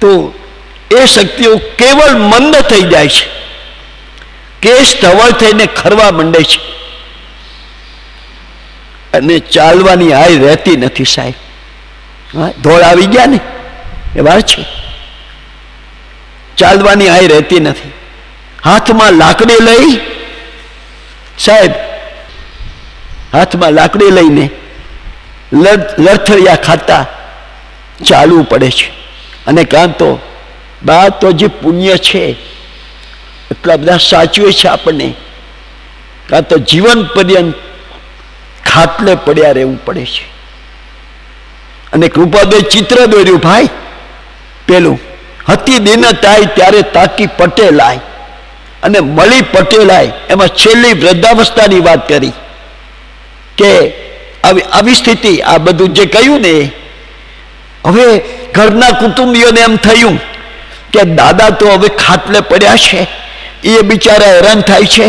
તો એ શક્તિઓ કેવળ મંદ થઈ જાય છે, કેસ ધવળ થઈને ખરવા માંડે છે, અને ચાલવાની હાય રહેતી નથી સાહેબ. ધોળ આવી ગયા ને એ વાત છે, ચાલવાની હાય રહેતી નથી. હાથમાં લાકડી લઈ સાહેબ, હાથમાં લાકડી લઈને લડથડિયા ખાતા ચાલવું પડે છે. અને કાં તો બા તો જે પુણ્ય છે એટલા બધા સાચવે છે આપણને, કાં તો જીવન પર્યંત ખાટલે પડ્યા રહેવું પડે છે. અને કૃપાદેવ ચિત્ર દોર્યું ભાઈ, પેલું હતી દિનતાય ત્યારે તાકી પટેલાય અને મળી પટેલાય. એમાં છેલ્લી વૃદ્ધાવસ્થાની વાત કરી કે આવી સ્થિતિ, આ બધું જે કહ્યું ને, હવે ઘરના કુટુંબીઓને એમ થયું કે દાદા તો હવે ખાટલે પડ્યા છે, એ બિચારા હેરાન થાય છે,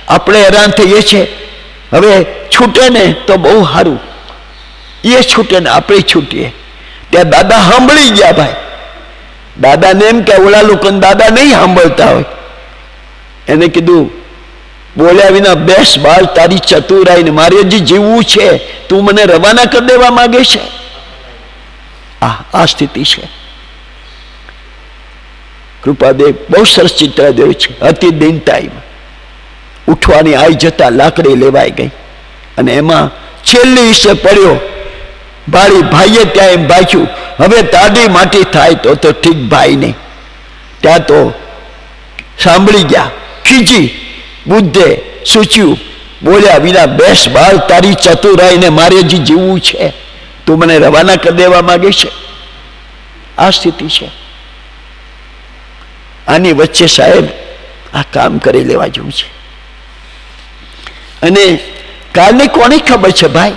આપણે હેરાન થઈએ છીએ, હવે છૂટે ને તો બહુ સારું, એ છૂટે ને આપણે છૂટીએ. ત્યાં દાદા સાંભળી ગયા ભાઈ. દાદાને એમ કે ઓલા લોકોને દાદા નહીં સાંભળતા હોય. એને કીધું, બોલ્યા વિના બેસ બાળ, તારી ચતુરાઈ ને મારે હજી જીવવું છે, તું મને રવાના કરી દેવા માંગે છે. આ સ્થિતિ છે. કૃપાદેવ બહુ સરસ ચિત્ર દોર્યું છે. અતિ દિનતાઈમાં ઉઠવાની આઈ જતા લાકડી લેવાઈ ગઈ, અને એમાં છેલ્લી વિશે પડ્યો. ભાઈએ ત્યાં એમ ભાગ્યું, હવે તાડી માટી થાય તો ઠીક ભાઈ નહીં. ત્યાં તો સાંભળી ગયા, ખીજી બુદ્ધે સૂચ્યું, બોલ્યા વિના બેસ બાળ, તારી ચતુરાઈને મારે જે જીવવું છે, તું મને રવાના કરી દેવા માંગે છે. આ સ્થિતિ છે. આની વચ્ચે સાહેબ આ કામ કરી લેવા જેવું છે. અને કાલની કોની ખબર છે ભાઈ,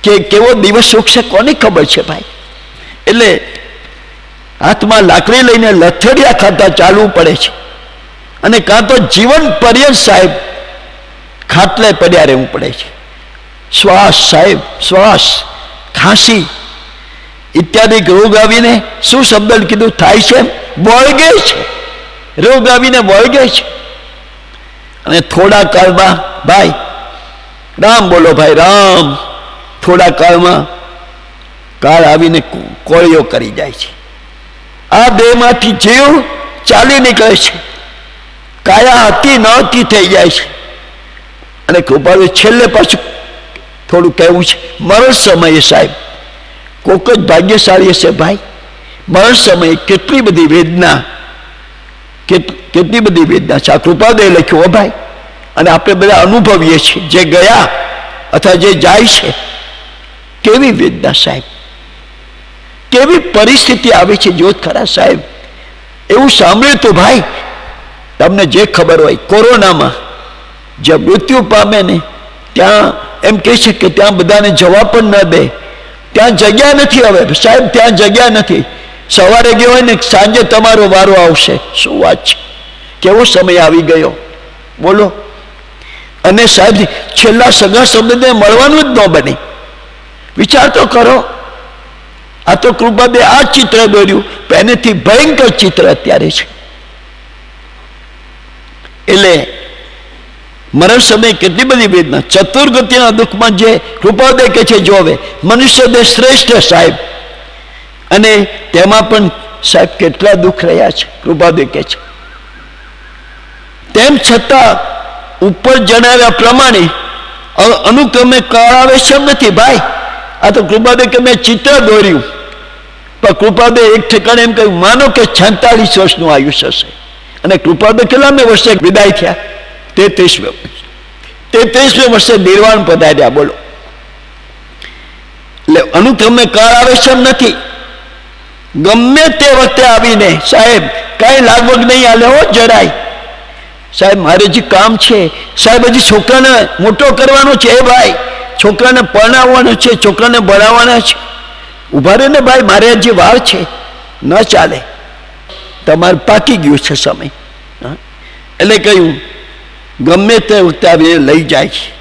કે કેવો દિવસ ઉગશે કોની ખબર છે ભાઈ. એટલે હાથમાં લાકડી લઈને લથડિયા ખાતા ચાલવું પડે છે. અને કાં તો જીવન પર્યંત સાહેબ ખાટલે પડ્યા રહેવું પડે છે. શ્વાસ સાહેબ, શ્વાસ, ખાંસી ઇત્યાદિ રોગ આવીને શું શબ્દ કીધું થાય છે, વળગે છે. રોગ આવીને વળગે છે. અને થોડા કાળમાં ભાઈ રામ બોલો, ભાઈ રામ, થોડા કાળમાં કાળ આવીને કોળીઓ કરી જાય છે. આ દેહમાંથી જીવ ચાલી નીકળે છે. કાયા હતી ન હતી થઈ જાય છે. અને કૃપાળુ છેલ્લે પાછું થોડું કહેવું છે, મરણ સમયે સાહેબ કોક જ ભાગ્યશાળી હશે ભાઈ. મરણ સમયે કેટલી બધી વેદના, કેટલી બધી વેદના છે. આ કૃપાળુએ લખ્યું હો ભાઈ. અને આપણે બધા અનુભવીએ છીએ, જે ગયા અથવા જે જાય છે, કેવી વેદના સાહેબ, કેવી પરિસ્થિતિ આવે છે. જોત ખરા સાહેબ, એવું સાંભળ્યું તો ભાઈ, તમને જે ખબર હોય, કોરોનામાં જે મૃત્યુ પામે ને ત્યાં એમ કહે છે કે ત્યાં બધાને જવા પણ ન દે, ત્યાં જગ્યા નથી. હવે સાહેબ ત્યાં જગ્યા નથી. સવારે ગયો હોય ને સાંજે તમારો વારો આવશે. શું વાત છે, કેવો સમય આવી ગયો બોલો. અને સાહેબ છેલ્લા સગા સંબંધને મળવાનું જ ન બને. વિચાર તો કરો. આ તો કૃપાબે આ ચિત્ર દોર્યું, એનેથી ભયંકર ચિત્ર અત્યારે છે. એટલે મરણ સમયે કેટલી બધી વેદના. ચતુર્ગતિના દુઃખમાં જે કૃપાદે કે છે, જોવે મનુષ્ય દેહ શ્રેષ્ઠ સાહેબ. અને તેમાં પણ સાહેબ કેટલા દુઃખ રહ્યા છે, કૃપાદે કે છે. તેમ છતાં ઉપર જણાવ્યા પ્રમાણે અનુક્રમે કાળ આવે છે એમ નથી ભાઈ. આ તો કૃપાદે કે મેં ચિત્ર દોર્યું, પણ કૃપાદે એક ઠેકાણે એમ કહ્યું, માનો કે 46 વર્ષનું આયુષ્ય છે. અને કૃપાદે કેટલામે વર્ષે વિદાય થયા? 33 વર્ષે નિર્વાણ પધાર્યા. બોલો. એટલે અનુક્રમે કાળ આવે છે એમ નથી. ગમે તે વખતે આવીને સાહેબ કઈ લાગવગ નહીં આલે હો જરાય. સાહેબ મારે જે કામ છે સાહેબ, હજી છોકરાને મોટો કરવાનો છે. એ ભાઈ છોકરાને પરણાવવાનો છે, છોકરાને ભણાવવાના છે. ઉભા રહે ને ભાઈ, મારે હજી વાર છે. ન ચાલે, તમારે પાકી ગયું છે સમય. એટલે કહ્યું ગમે તે વખતે આવી લઈ જાય છે.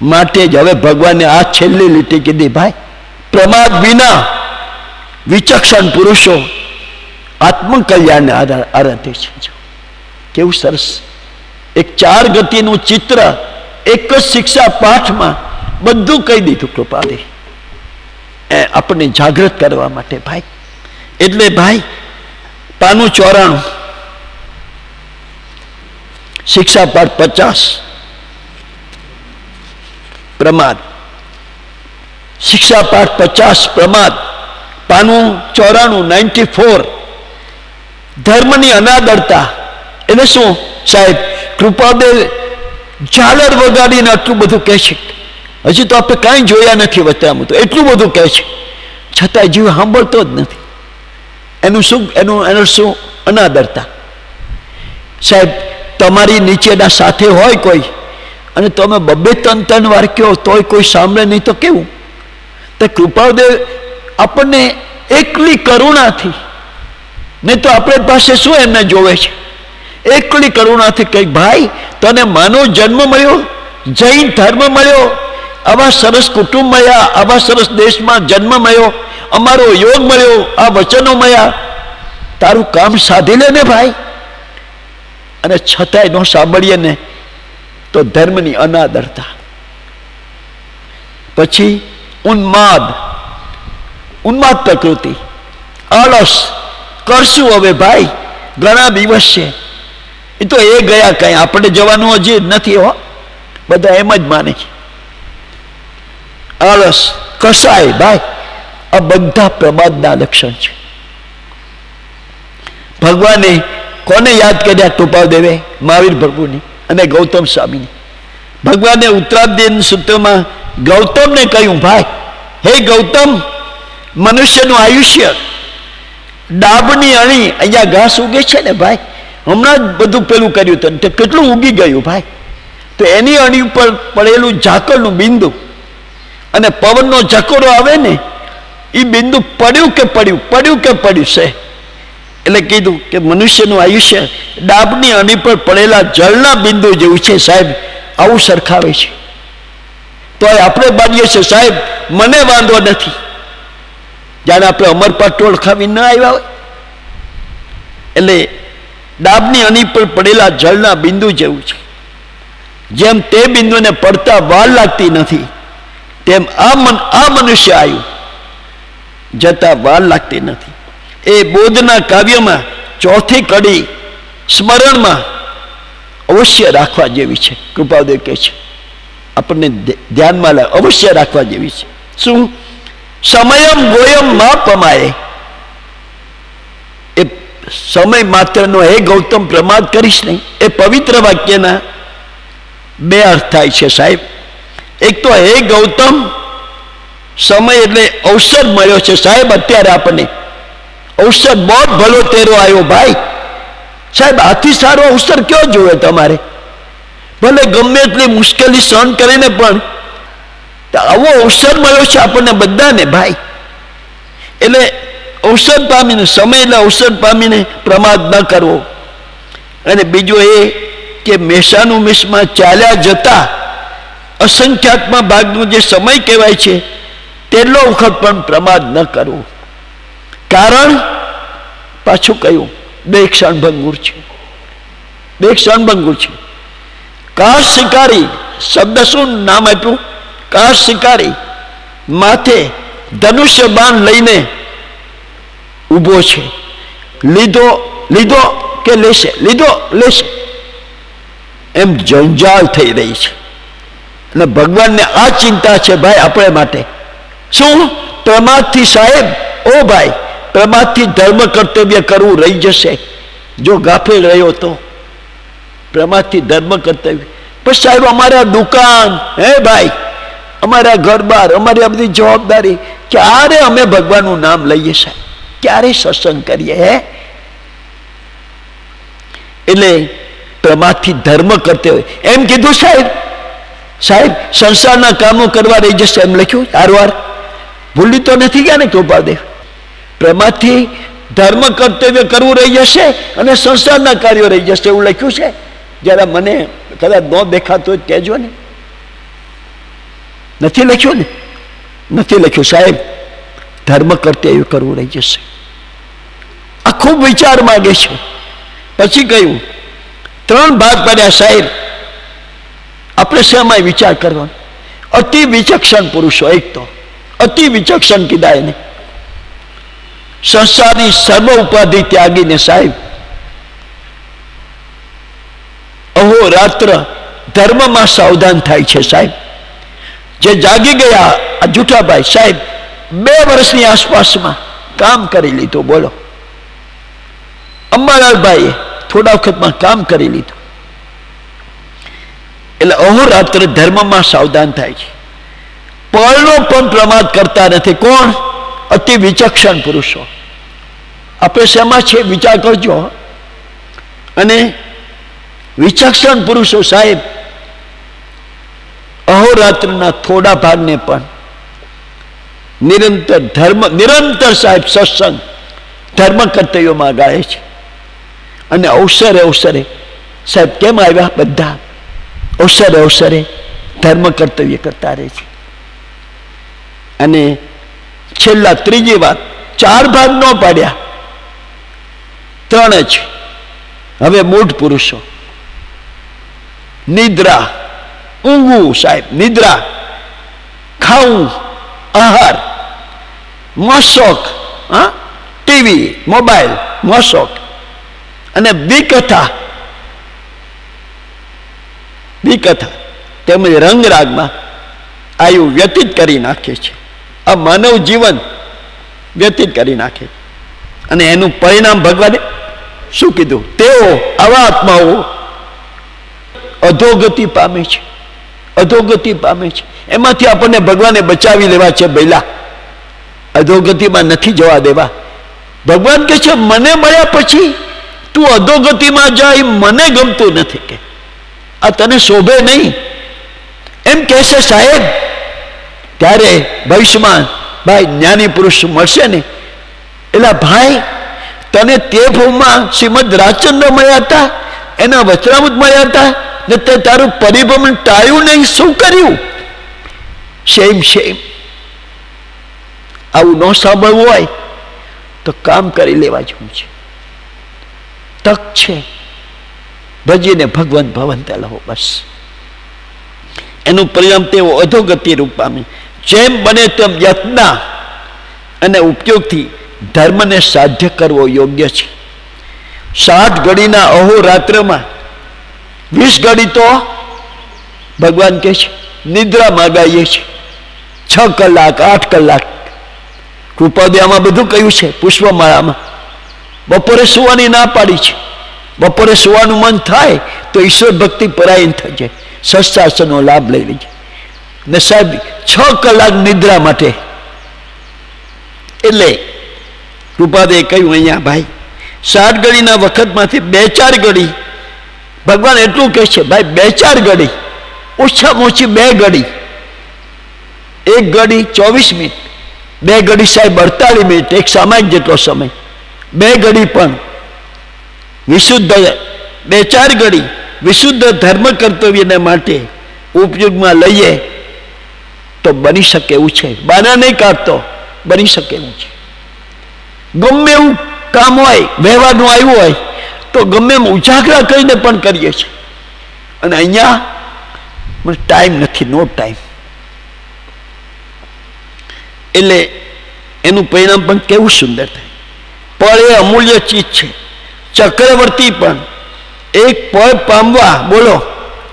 માટે જ હવે ભગવાને આ છેલ્લી લીટી કીધી, ભાઈ પ્રમાદ વિના વિચક્ષણ પુરુષો આત્મકલ્યાણને આરાધે છે. કેવું સરસ એક 4 ગતિનું ચિત્ર એક જ શિક્ષા પાઠમાં બધું કહી દીધું કૃપાદે, આપણને જાગૃત કરવા માટે ભાઈ. એટલે ભાઈ પાનું 94, શિક્ષા પાઠ 50 પ્રમાદ. શિક્ષા પાઠ 50 પ્રમાદ, પાનું 94 ધર્મની અનાદરતા. એટલે શું સાહેબ, કૃપાદે ઝાલર વગાડીને આટલું બધું કહે છે. હજી તો આપણે કાંઈ જોયા નથી વતરામાં, તો એટલું બધું કહે છે, છતાં જીવ સાંભળતો જ નથી. એનું શું, એનું શું અનાદરતા. સાહેબ તમારી નીચેના સાથે હોય કોઈ, અને તમે 2-3 વાર કહો તોય કોઈ સાંભળે નહીં તો કેવું. તો કૃપાદેવ આપણને એકલી કરુણાથી, નહીં તો આપણી પાસે શું એમને જોવે છે, એકલી કરુણાથી કઈ ભાઈ તને માનવ જન્મ મળ્યો, જૈન ધર્મ મળ્યો, આવા સરસ કુટુંબ મળ્યા, આવા સરસ દેશમાં જન્મ મળ્યો, અમારો યોગ મળ્યો, આ વચનો મળ્યા, તારું કામ સાધી લે ને ભાઈ. અને છતાંય ન સાંભળીએ ને તો ધર્મની અનાદરતા. પછી ઉન્માદ પ્રકૃતિ, આળસ. કરશું હવે ભાઈ, ઘણા દિવસ છે. એ તો એ ગયા, કઈ આપણે જવાનું હજી નથી હો, બધા એમ જ માને છે. આળસ, કસાય ભાઈ, આ બધા પ્રમાદના લક્ષણ છે. ભગવાને કોને યાદ કર્યા? ટોપાદેવે, મહાવીર પ્રભુની અને ગૌતમ સ્વામીની. ભગવાને ઉત્તરાધ્યયન સૂત્રમાં ગૌતમને કહ્યું, ભાઈ હે ગૌતમ, મનુષ્યનું આયુષ્ય ડાબની અણી, અહીંયા ઘાસ ઉગે છે ને ભાઈ, હમણાં જ બધું પેલું કર્યું હતું તે કેટલું ઉગી ગયું ભાઈ, તો એની અણી ઉપર પડેલું ઝાકળનું બિંદુ અને પવનનો ઝકોરો આવે ને એ બિંદુ પડ્યું કે પડ્યું છે. એટલે કીધું કે મનુષ્યનું આયુષ્ય ડાબની અણી પર પડેલા જળના બિંદુ જેવું છે સાહેબ. આવું સરખાવે છે. તો આપણે માનીએ છીએ સાહેબ મને વાંધો નથી, જાણે આપણે અમરપાટ ઓળખાવી ન આવ્યા હોય. એટલે ડાબની અણી પર પડેલા જળના બિંદુ જેવું છે. જેમ તે બિંદુને પડતા વાર લાગતી નથી, તેમ આ મનુષ્ય આયુ જતા વાર લાગતી નથી. એ બોધના કાવ્યમાં ચોથી કડી સ્મરણમાં અવશ્ય રાખવા જેવી છે. કૃપાદેવ કહે છે આપણને ધ્યાનમાં લે, અવશ્ય રાખવા જેવી છે. શું? સમયમ ગોયમ માં પમાય. એ સમય માત્રનો હે ગૌતમ પ્રમાદ કરીશ નહીં. એ પવિત્ર વાક્યના બે અર્થ થાય છે સાહેબ. એક તો હે ગૌતમ, સમય એટલે અવસર મળ્યો છે સાહેબ. અત્યારે આપણને અવસર બહુ ભલો તેરો આવ્યો ભાઈ સાહેબ. આથી સારો અવસર કયો જોવે તમારે? ભલે ગમે એટલી મુશ્કેલી સહન કરીને પણ આવો અવસર મળ્યો છે આપણને બધાને ભાઈ. એટલે અવસર પામીને, સમય એટલે અવસર પામીને પ્રમાદ ન કરવો. અને બીજું એ કે મેષાનું મેષમાં ચાલ્યા જતા અસંખ્યાતમાં ભાગનો જે સમય કહેવાય છે તેટલો વખત પણ પ્રમાદ ન કરવો. કારણ પાછું કહ્યું, બે ક્ષણભંગુર છે. કાશ શિકારી શબ્દ શું નામ આપ્યું? કાશ શિકારી માથે ધનુષ્ય બાણ લઈને ઊભો છે. લીધો કે લેશે એમ જંજાળ થઈ રહી છે. અને ભગવાનને આ ચિંતા છે ભાઈ આપણે માટે. શું? પ્રમાદથી સાહેબ, ઓ ભાઈ, પ્રમાદથી ધર્મ કર્તવ્ય કરવું રહી જશે. જો ગાફેલ રહ્યો તો પ્રમાદથી ધર્મ કર્તવ્ય. પણ સાહેબ અમારા દુકાન, હે ભાઈ, અમારા ઘર બાર, અમારી આ બધી જવાબદારી, ક્યારે અમે ભગવાનનું નામ લઈએ સાહેબ? ક્યારે સત્સંગ કરીએ? હે એટલે પ્રમાદથી ધર્મ કર્તવ્ય એમ કીધું સાહેબ. સંસારના કામો કરવા રહી જશે એમ લખ્યું. હારવાર ભૂલી તો નથી ગયા ને કૃપાદેવ? પ્રમાદથી ધર્મ કર્તવ્ય કરવું રહી જશે અને સંસારના કાર્યો રહી જશે એવું લખ્યું છે. જરા મને કદાચ ન દેખાતું હોય કહેજો ને. નથી લખ્યું ને? નથી લખ્યું સાહેબ. ધર્મ કર્તવ્ય કરવું રહી જશે. આ ખૂબ વિચાર માંગે છે. પછી કહ્યું 3 ભાગ પડ્યા સાહેબ. આપણે શેમાં વિચાર કરવાનો? અતિ વિચક્ષણ પુરુષો. એક તો અતિ વિચક્ષણ કીધા એને, સંસારની સર્વ ઉપાધિ ત્યાગીને સાહેબ અહોરાત્ર ધર્મમાં સાવધાન થાય છે સાહેબ. જે જાગી ગયા આ જુઠાભાઈ સાહેબ 2 વર્ષની આસપાસમાં કામ કરી લીધું. બોલો, અંબાલાલભાઈએ થોડા વખતમાં કામ કરી લીધું. એટલે અહોરાત્ર ધર્મમાં સાવધાન થાય છે. પળનો પણ પ્રમાદ કરતા નથી. કોણ? અતિ વિચક્ષણ પુરુષો. આપણે શેમાં છે વિચાર કરજો. અને વિચક્ષણ પુરુષો સાહેબ અહોરાત્રના થોડા ભાગને પણ નિરંતર સાહેબ સત્સંગ ધર્મ કર્તવ્યોમાં ગાળે છે. અને અવસરે સાહેબ કેમ આવ્યા? બધા અવસરે ધર્મ કર્તવ્ય કરતા રહે છે. અને છેલ્લા ત્રીજી વાત, 4 ભાગ ન પાડ્યા, 3 જ. હવે મૂઢ પુરુષો, નિદ્રા, ઊંઘવું સાહેબ, નિદ્રા, ખાવું, આહાર, મોશોક, ટીવી, મોબાઈલ, મોશોક અને વિકથા તેમજ રંગરાગમાં આયુ વ્યતીત કરી નાખે છે. આ માનવ જીવન વ્યતીત કરી નાખે અને એનું પરિણામ ભગવાને શું કીધું? તેઓ આવા આત્માઓ અધોગતિ પામે છે, અધોગતિ પામે છે. એમાંથી આપણને ભગવાને બચાવી લેવા છે. બેલા અધોગતિમાં નથી જવા દેવા. ભગવાન કહે છે મને મળ્યા પછી તું અધોગતિમાં જાય મને ગમતું નથી, કે આ તને શોભે નહીં એમ કહેશે સાહેબ. ત્યારે ભવિષ્યમાં ભાઈ જ્ઞાની પુરુષ મળશે ને, એટલે ભાઈ તને તે ભૂમિમાં શ્રીમદ રાજચંદ્ર મળ્યા હતા, એના વચનામૃત મળ્યા હતા ને તે તારું પરિભ્રમણ ટાળ્યું નહીં, શું કર્યું? શેમ શેમ. આવું ન સાંભળવું હોય તો કામ કરી લેવા જેવું છે. તક છે, ભજીને ભગવાન ભવંત લહો, બસ. એનું પરિણામ તેઓ અધોગતિ રૂપ પામે. જેમ બને તેમ યત્ન અને ઉપયોગથી ધર્મને સાધ્ય કરવો યોગ્ય છે. 60 ઘડીના અહોરાત્રમાં 20 ઘડી તો ભગવાન કહે છે નિદ્રામાં ગાઈએ છીએ. 6 કલાક 8 કલાક કૃપાદયામાં બધું કહ્યું છે. પુષ્પમાળામાં બપોરે સુવાની ના પાડી છે. બપોરે સુવાનું મન થાય તો ઈશ્વર ભક્તિ પરાયણ થઈ જાય, સત્શાસનનો લાભ લઈ લેજે. ને સાહેબ 6 કલાક નિદ્રા માટે. એટલે કૃપાદે કહ્યું અહીંયા ભાઈ 60 ઘડીના વખતમાંથી 2-4 ઘડી ભગવાન એટલું કહે છે ભાઈ 2-4 ઘડી, ઓછામાં ઓછી 2 ઘડી. 1 ઘડી 24 મિનિટ, 2 ઘડી સાહેબ 48 મિનિટ, એક સામાયિક જેટલો સમય. 2 ઘડી પણ વિશુદ્ધ, 2-4 ઘડી વિશુદ્ધ ધર્મ કર્તવ્યને માટે ઉપયોગમાં લઈએ તો બની શકે એવું છે. બાના નહીં કાઢતો, બની શકે એવું છે. ગમે એવું કામ હોય, વ્યવહારનું આવ્યું હોય તો ગમે એમ ઉજાગરા કરીને પણ કરીએ છીએ. અને અહીંયા મને ટાઈમ નથી, નો ટાઈમ. એટલે એનું પરિણામ પણ કેવું સુંદર થાય. પણ એ અમૂલ્ય ચીજ છે. ચક્રવર્તી પણ એક પળ પામવા, બોલો,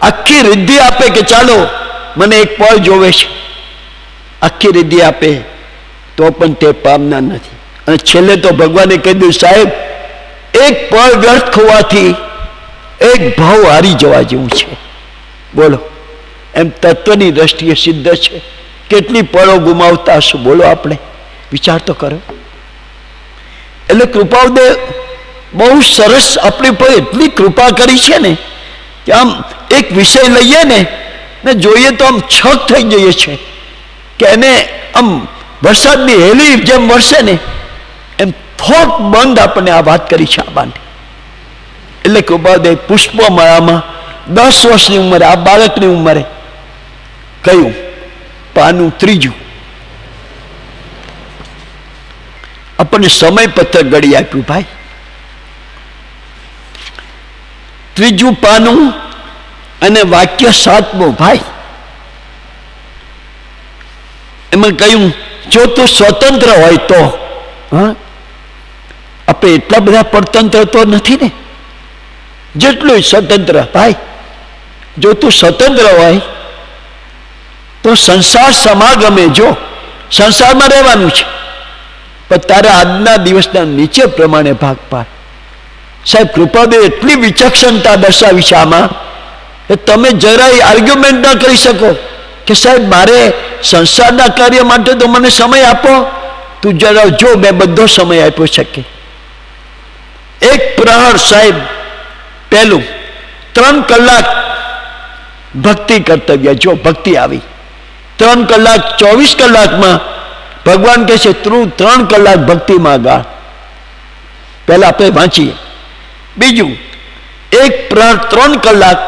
આખી રિદ્ધિ આપે કે ચાલો મને એક પળ જોવે છે, આખી રિદ્ધિ આપે તો પણ તે પામના નથી. અને છેલ્લે તો ભગવાને કહી દીધું સાહેબ એક પળ વ્યર્થ ખોવાથી એક ભાવ હારી જવા જેવું છે. બોલો, એમ તત્વની દ્રષ્ટિએ સિદ્ધ છે. કેટલી પળો ગુમાવતા હશું, બોલો, આપણે વિચાર તો કરો. એટલે કૃપાવદે બહુ સરસ આપણી પર એટલી કૃપા કરી છે ને કે આમ એક વિષય લઈએ ને જોઈએ તો આમ છક થઈ જઈએ છે કે એને આમ વરસાદની હેલી જેમ વરસે ને એમ થોક બંધ આપણને આ વાત કરી છે આ બાંધી. એટલે કૃપાદે પુષ્પમાળામાં 10 વર્ષની ઉંમરે આ બાળકની ઉંમરે કહ્યું, પાનું 3 આપણને સમય પત્રક ઘડી આપ્યું ભાઈ. 3 પાનું અને વાક્ય 7મું ભાઈ. એમાં કહ્યું જો તું સ્વતંત્ર હોય તો. હા, આપણે એટલા બધા પરતંત્ર તો નથી ને, જેટલું સ્વતંત્ર ભાઈ. જો તું સ્વતંત્ર હોય તો સંસાર સમાગમે, જો સંસારમાં રહેવાનું છે પણ તારા આજના દિવસના નીચે પ્રમાણે ભાગ પાડ. સાહેબ કૃપાદે એટલી વિચક્ષણતા દર્શાવી છે આમાં કે તમે જરાય આર્ગ્યુમેન્ટ ન કરી શકો કે સાહેબ મારે સંસારના કાર્ય માટે તો મને સમય આપો. તું જરા જો મેં બધો સમય આપ્યો છે કે એક પ્રહર સાહેબ, પહેલું 3 કલાક ભક્તિ કર્તવ્ય. જો ભક્તિ આવી 3 કલાક 24 કલાકમાં ભગવાન કહે છે તું 3 કલાક ભક્તિમાં ગાળ. પહેલા આપણે વાંચીએ. બીજું એક પ્રહર 3 કલાક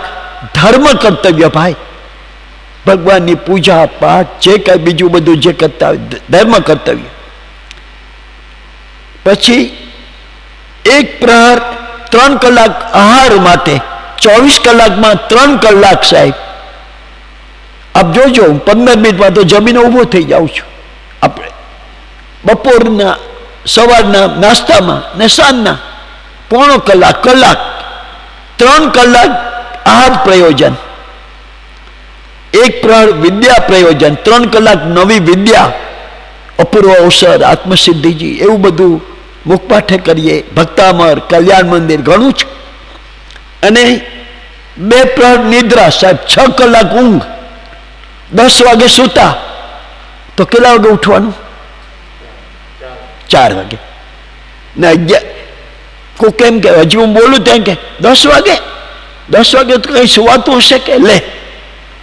ધર્મ કર્તવ્ય ભાઈ, ભગવાનની પૂજા પાઠ જે કઈ બીજું બધું જે કરતા હોય ધર્મ કર્તવ્ય. પછી એક પ્રહર 3 કલાક આહાર માટે, 24 કલાકમાં 3 કલાક સાહેબ. આપ જોજો 15 મિનિટમાં તો જમીને ઊભો થઈ જાઉં છું. આપણે બપોરના સવારના નાસ્તામાં ને સાંજના પોણો કલાક 3 કલાક આહાર પ્રયોજન. એક પ્રહર વિદ્યા પ્રયોજન, 3 કલાક નવી વિદ્યા, અપૂર્વ અવસર, આત્મસિદ્ધિજી, એવું બધું મુખપાઠે કરીએ, ભક્તામર, કલ્યાણ મંદિર ઘણું છે. અને 2 પ્રહર નિદ્રા સાહેબ, 6 કલાક ઊંઘ, 10 વાગે સૂતા તો કેટલા વાગે ઉઠવાનું? 4 વાગે. ને 11 કોઈ કેમ કે હજી હું બોલું ત્યાં કે 10 વાગે તો કઈ સુવાતું હશે કે? લે,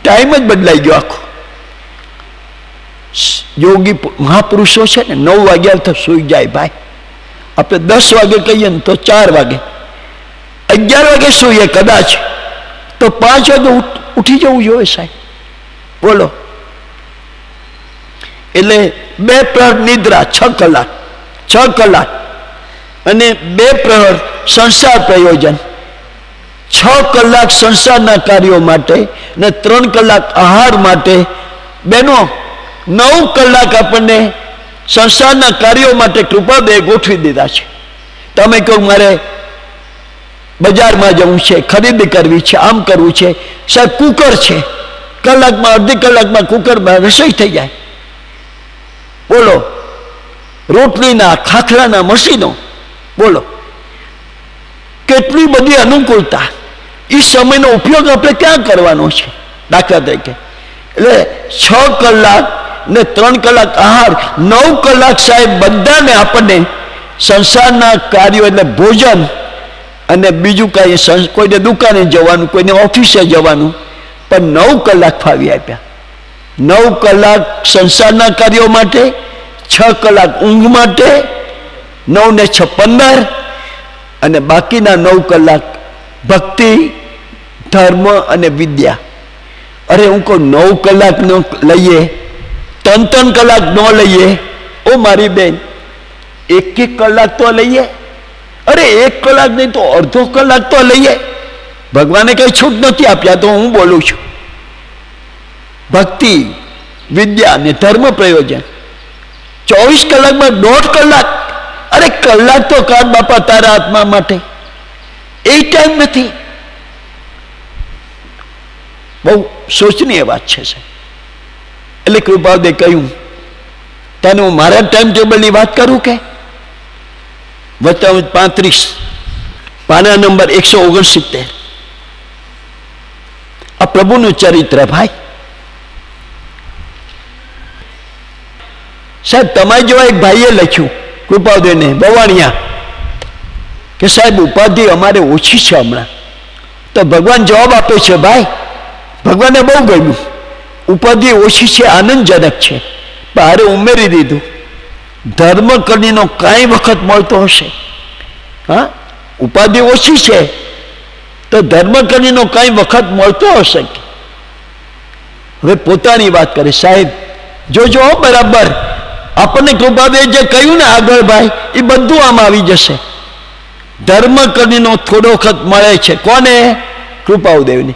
ટાઈમ જ બદલાઈ ગયો આખો. યોગી મહાપુરુષો છે ને 9 વાગ્યા તો સુઈ જાય ભાઈ. આપણે 10 વાગે કહીએ ને તો 4 વાગે, 11 વાગે સુઈએ કદાચ તો 5 વાગે ઉઠી જવું જોઈએ સાહેબ. બોલો. એટલે 2 પ્રહર નિદ્રા 6 કલાક અને 2 પ્રહર સંસાર પ્રયોજન, 6 કલાક સંસારના કાર્યો માટે ને 3 કલાક આહાર માટે. બેનો 9 કલાક આપણને સંસારના કાર્યો માટે કૃપાદેવે ગોઠવી દીધા છે. તમે કહો મારે બજારમાં જવું છે, ખરીદી કરવી છે, આમ કરવું છે, સાહેબ કુકર છે, કલાકમાં અડધી કલાકમાં કુકરમાં રસોઈ થઈ જાય. બોલો. રોટલીના ખાખરાના મશીનો, બોલો કેટલી બધી અનુકૂળતા. એ સમયનો ઉપયોગ આપણે ક્યાં કરવાનો છે? દાખલા તરીકે એટલે 6 કલાક ને 3 કલાક આહાર, 9 કલાક સાહેબ બધાને આપણને સંસારના કાર્યો એટલે ભોજન અને બીજું કાંઈ, કોઈને દુકાને જવાનું, કોઈને ઓફિસે જવાનું, પણ 9 કલાક ફાવી આપ્યા. 9 કલાક સંસારના કાર્યો માટે, 6 કલાક ઊંઘ માટે, 9 ને 6 15, અને બાકીના 9 કલાક ભક્તિ, ધર્મ અને વિદ્યા. અરે હું કહું 9 કલાક ન લઈએ, 3 કલાક ન લઈએ, ઓ મારી બેન 1 કલાક તો લઈએ. અરે 1 કલાક નહીં તો અડધો કલાક તો લઈએ. ભગવાને કઈ છૂટ નથી આપ્યા, તો હું બોલું છું. ભક્તિ, વિદ્યા અને ધર્મ પ્રયોજન 24 કલાકમાં 1.5 કલાક. અરે કલાક તો કાઢ બાપા તારા આત્મા માટે, એ ટાઈમ નથી. બહુ સોચનીય વાત છે સાહેબ. એટલે કૃપાદેવે કહ્યું, તને હું મારા ટાઈમ ટેબલની વાત કરું કે? વચનામૃત 35 પાના નંબર 169. આ પ્રભુનું ચરિત્ર ભાઈ. સાહેબ તમારી જેવા એક ભાઈએ લખ્યું કૃપાદેવને બવાણિયા કે સાહેબ ઉપાધિ અમારે ઓછી છે હમણાં. તો ભગવાન જવાબ આપે છે, ભાઈ ભગવાનને બહુ ગમ્યું, ઉપાધિ ઓછી છે, આનંદજનક છે, પણ હારે ઉમેરી દીધું ધર્મ કરણીનો કાંઈ વખત મળતો હશે. હા, ઉપાધિ ઓછી છે તો ધર્મ કરણીનો કાંઈ વખત મળતો હશે. હવે પોતાની વાત કરે, સાહેબ જોજો બરાબર આપણને કૃપાદેવે જે કહ્યું ને આગળ ભાઈ, એ બધું આમ આવી જશે. ધર્મ કરણીનો થોડો વખત મળે છે. કોને? કૃપાદેવને.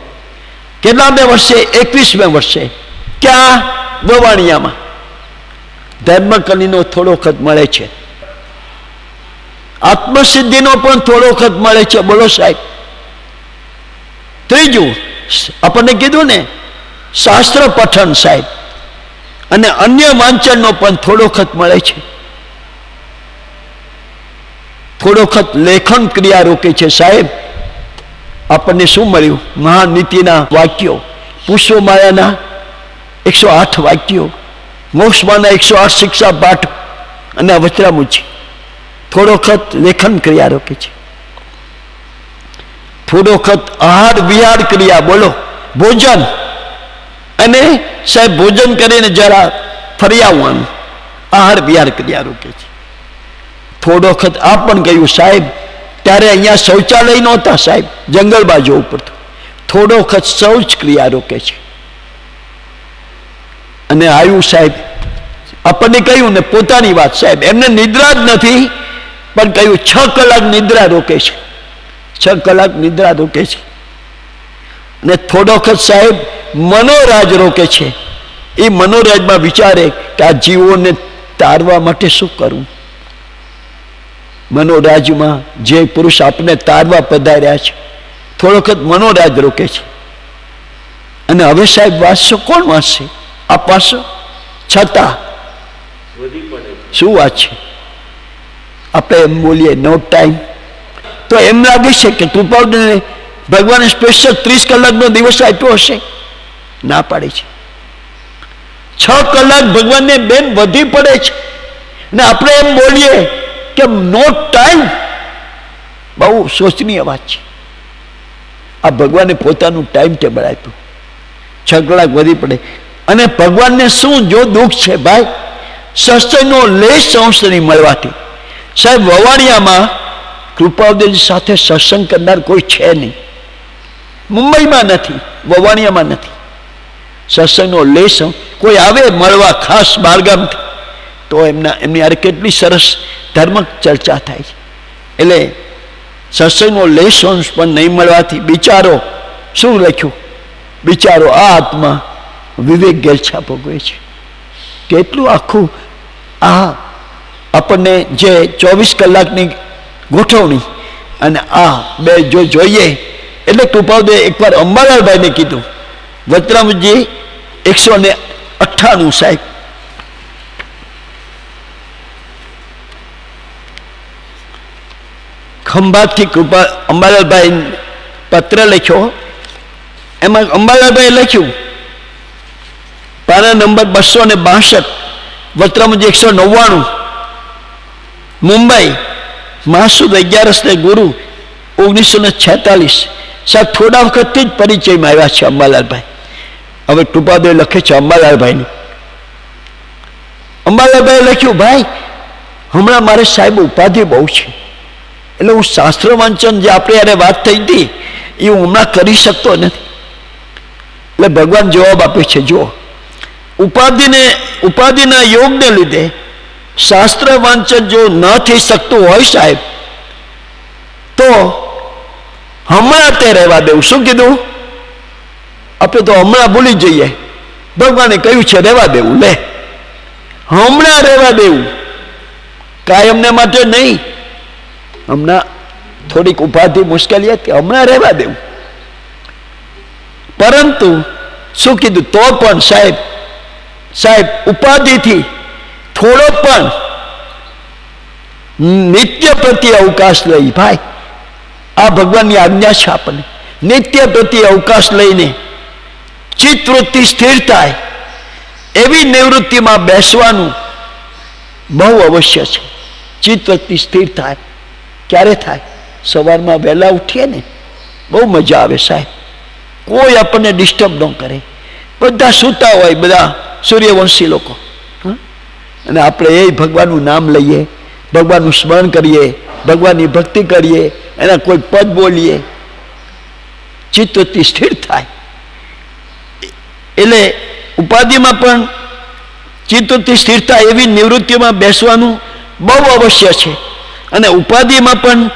કેટલામે વર્ષે? 21મે વર્ષે. ક્યાં? વવાણિયામાં. ધર્મ કરણીનો થોડો વખત મળે છે. આત્મસિદ્ધિનો પણ થોડો વખત મળે છે. બોલો સાહેબ. ત્રીજું આપણને કીધું ને શાસ્ત્ર પઠન સાહેબ, અને અન્ય વાંચનનો પણ થોડો વખત મળે છે. થોડો વખત લેખન ક્રિયા રોકે છે સાહેબ. આપણને શું મળ્યું? મહાનીતિના વાક્યો, પુષ્પમાળાના 108 વાક્યો, મોક્ષમાના 108 શિક્ષા પાઠ અને વચરામુચી. થોડો વખત લેખન ક્રિયા રોકે છે. થોડો વખત આહાર વિહાર ક્રિયા, બોલો ભોજન, અને સાહેબ ભોજન કરીને જરા ફરી આવવાનું, આહાર વિહાર ક્રિયા રોકે છે. થોડો વખત આ પણ કહ્યું સાહેબ, ત્યારે અહીંયા શૌચાલય નહોતા સાહેબ, જંગલ બાજુ ઉપર. થોડો વખત શૌચ ક્રિયા રોકે છે. અને આવ્યું સાહેબ આપણને કહ્યું ને પોતાની વાત સાહેબ, એમને નિદ્રા જ નથી પણ કહ્યું 6 કલાક નિદ્રા રોકે છે. 6 કલાક નિદ્રા રોકે છે. અને થોડો વખત સાહેબ મનોરાજ રોકે છે. એ મનોરાજમાં વિચારે કે આ જીવોને તારવા માટે શું કરવું. મનોરાજમાં જે પુરુષ આપણે તારવા પધાર્યા છે, થોડો વખત મનોરાજ રોકે છે. અને હવે સાહેબ વાંચશો? કોણ વાંચશે? આપ વાંચશો? છતાં શું વાત છે? આપણે એમ બોલીએ નો ટાઈમ, તો એમ લાગે છે કે કૃપાળુને ભગવાને સ્પેશિયલ 30 કલાકનો દિવસ આપ્યો હશે? ના પાડે છે. 6 કલાક ભગવાનને બેન વધી પડે છે ને આપણે એમ બોલીએ કે નો ટાઈમ. બહુ શોચનીય વાત છે. આ ભગવાને પોતાનું ટાઈમ ટેબલ આપ્યું, 6 કલાક વધી પડે. અને ભગવાનને શું જો દુઃખ છે ભાઈ, સત્સંગનો લેશ અંશ નહીં મળવાથી. સાહેબ વવાણિયામાં કૃપાળુદેવજી સાથે સત્સંગ કરનાર કોઈ છે નહીં. મુંબઈમાં નથી, વવાણિયામાં નથી. સત્સંગનો લેશ કોઈ આવે મળવા ખાસ બારગામથી તો એમની યારે કેટલી સરસ ધર્મ ચર્ચા થાય છે. એટલે સત્સંગનો લેશ અંશ પણ નહીં મળવાથી બિચારો શું લખ્યું, બિચારો આ આત્મા વિવેક ગેલછા ભોગવે છે. કેટલું આખું આ આપણને જે 24 કલાકની ગોઠવણી અને આ બે જો જોઈએ એટલે કૃપાળુદેવ એકવાર અંબાલાલભાઈને કીધું, વતરામજી 198 સાહેબ, ખંભાતથી અંબાલાલભાઈ પત્ર લખ્યો. એમાં અંબાલાલભાઈ લખ્યું પાના નંબર 262, વતરામજી 199, મુંબઈ, માસુદ 11 ને ગુરુ 1946. સાહેબ થોડા વખતથી જ પરિચયમાં આવ્યા છે અંબાલાલભાઈ. હવે કૃપાળુદેવ લખે છે અંબાલાલભાઈને. અંબાલાલભાઈ લખ્યું, ભાઈ હમણાં મારે સાહેબ ઉપાધિ બહુ છે, એટલે હું શાસ્ત્ર વાંચન જે આપણે યારે વાત થઈ હતી એ હું હમણાં કરી શકતો નથી. એટલે ભગવાન જવાબ આપે છે, જુઓ ઉપાધિના યોગને લીધે શાસ્ત્ર વાંચન જો ન થઈ શકતું હોય સાહેબ તો હમણાં તે રહેવા દેવું. શું કીધું? આપણે તો હમણાં ભૂલી જઈએ. ભગવાને કહ્યું છે રહેવા દેવું, લે હમણાં રહેવા દેવું, કાયમને માટે નહીં. હમણાં થોડીક ઉપાધિ મુશ્કેલી હતી, હમણાં રહેવા દેવું. પરંતુ શું કીધું? તો પણ સાહેબ ઉપાધિથી થોડો પણ નિત્ય પ્રત્યે અવકાશ લઈ. ભાઈ આ ભગવાનની આજ્ઞા છે આપણને. નિત્ય પ્રત્યે અવકાશ લઈને ચિત્તવૃત્તિ સ્થિર થાય એવી નિવૃત્તિમાં બેસવાનું બહુ અવશ્ય છે. ચિત્તવૃત્તિ સ્થિર થાય ક્યારે થાય? સવારમાં વહેલા ઉઠીએ ને બહુ મજા આવે સાહેબ. કોઈ આપણને ડિસ્ટર્બ ન કરે, બધા સૂતા હોય, બધા સૂર્યવંશી લોકો, અને આપણે એ ભગવાનનું નામ લઈએ, ભગવાનનું સ્મરણ કરીએ, ભગવાનની ભક્તિ કરીએ, એના કોઈ પદ બોલીએ, ચિત્તવૃત્તિ સ્થિર થાય. એટલે ઉપાધિમાં પણ ચિત્તવૃત્તિ સ્થિર થાય એવી નિવૃત્તિમાં બેસવાનું બહુ અવશ્ય છે. અને ઉપાધિમાં પણ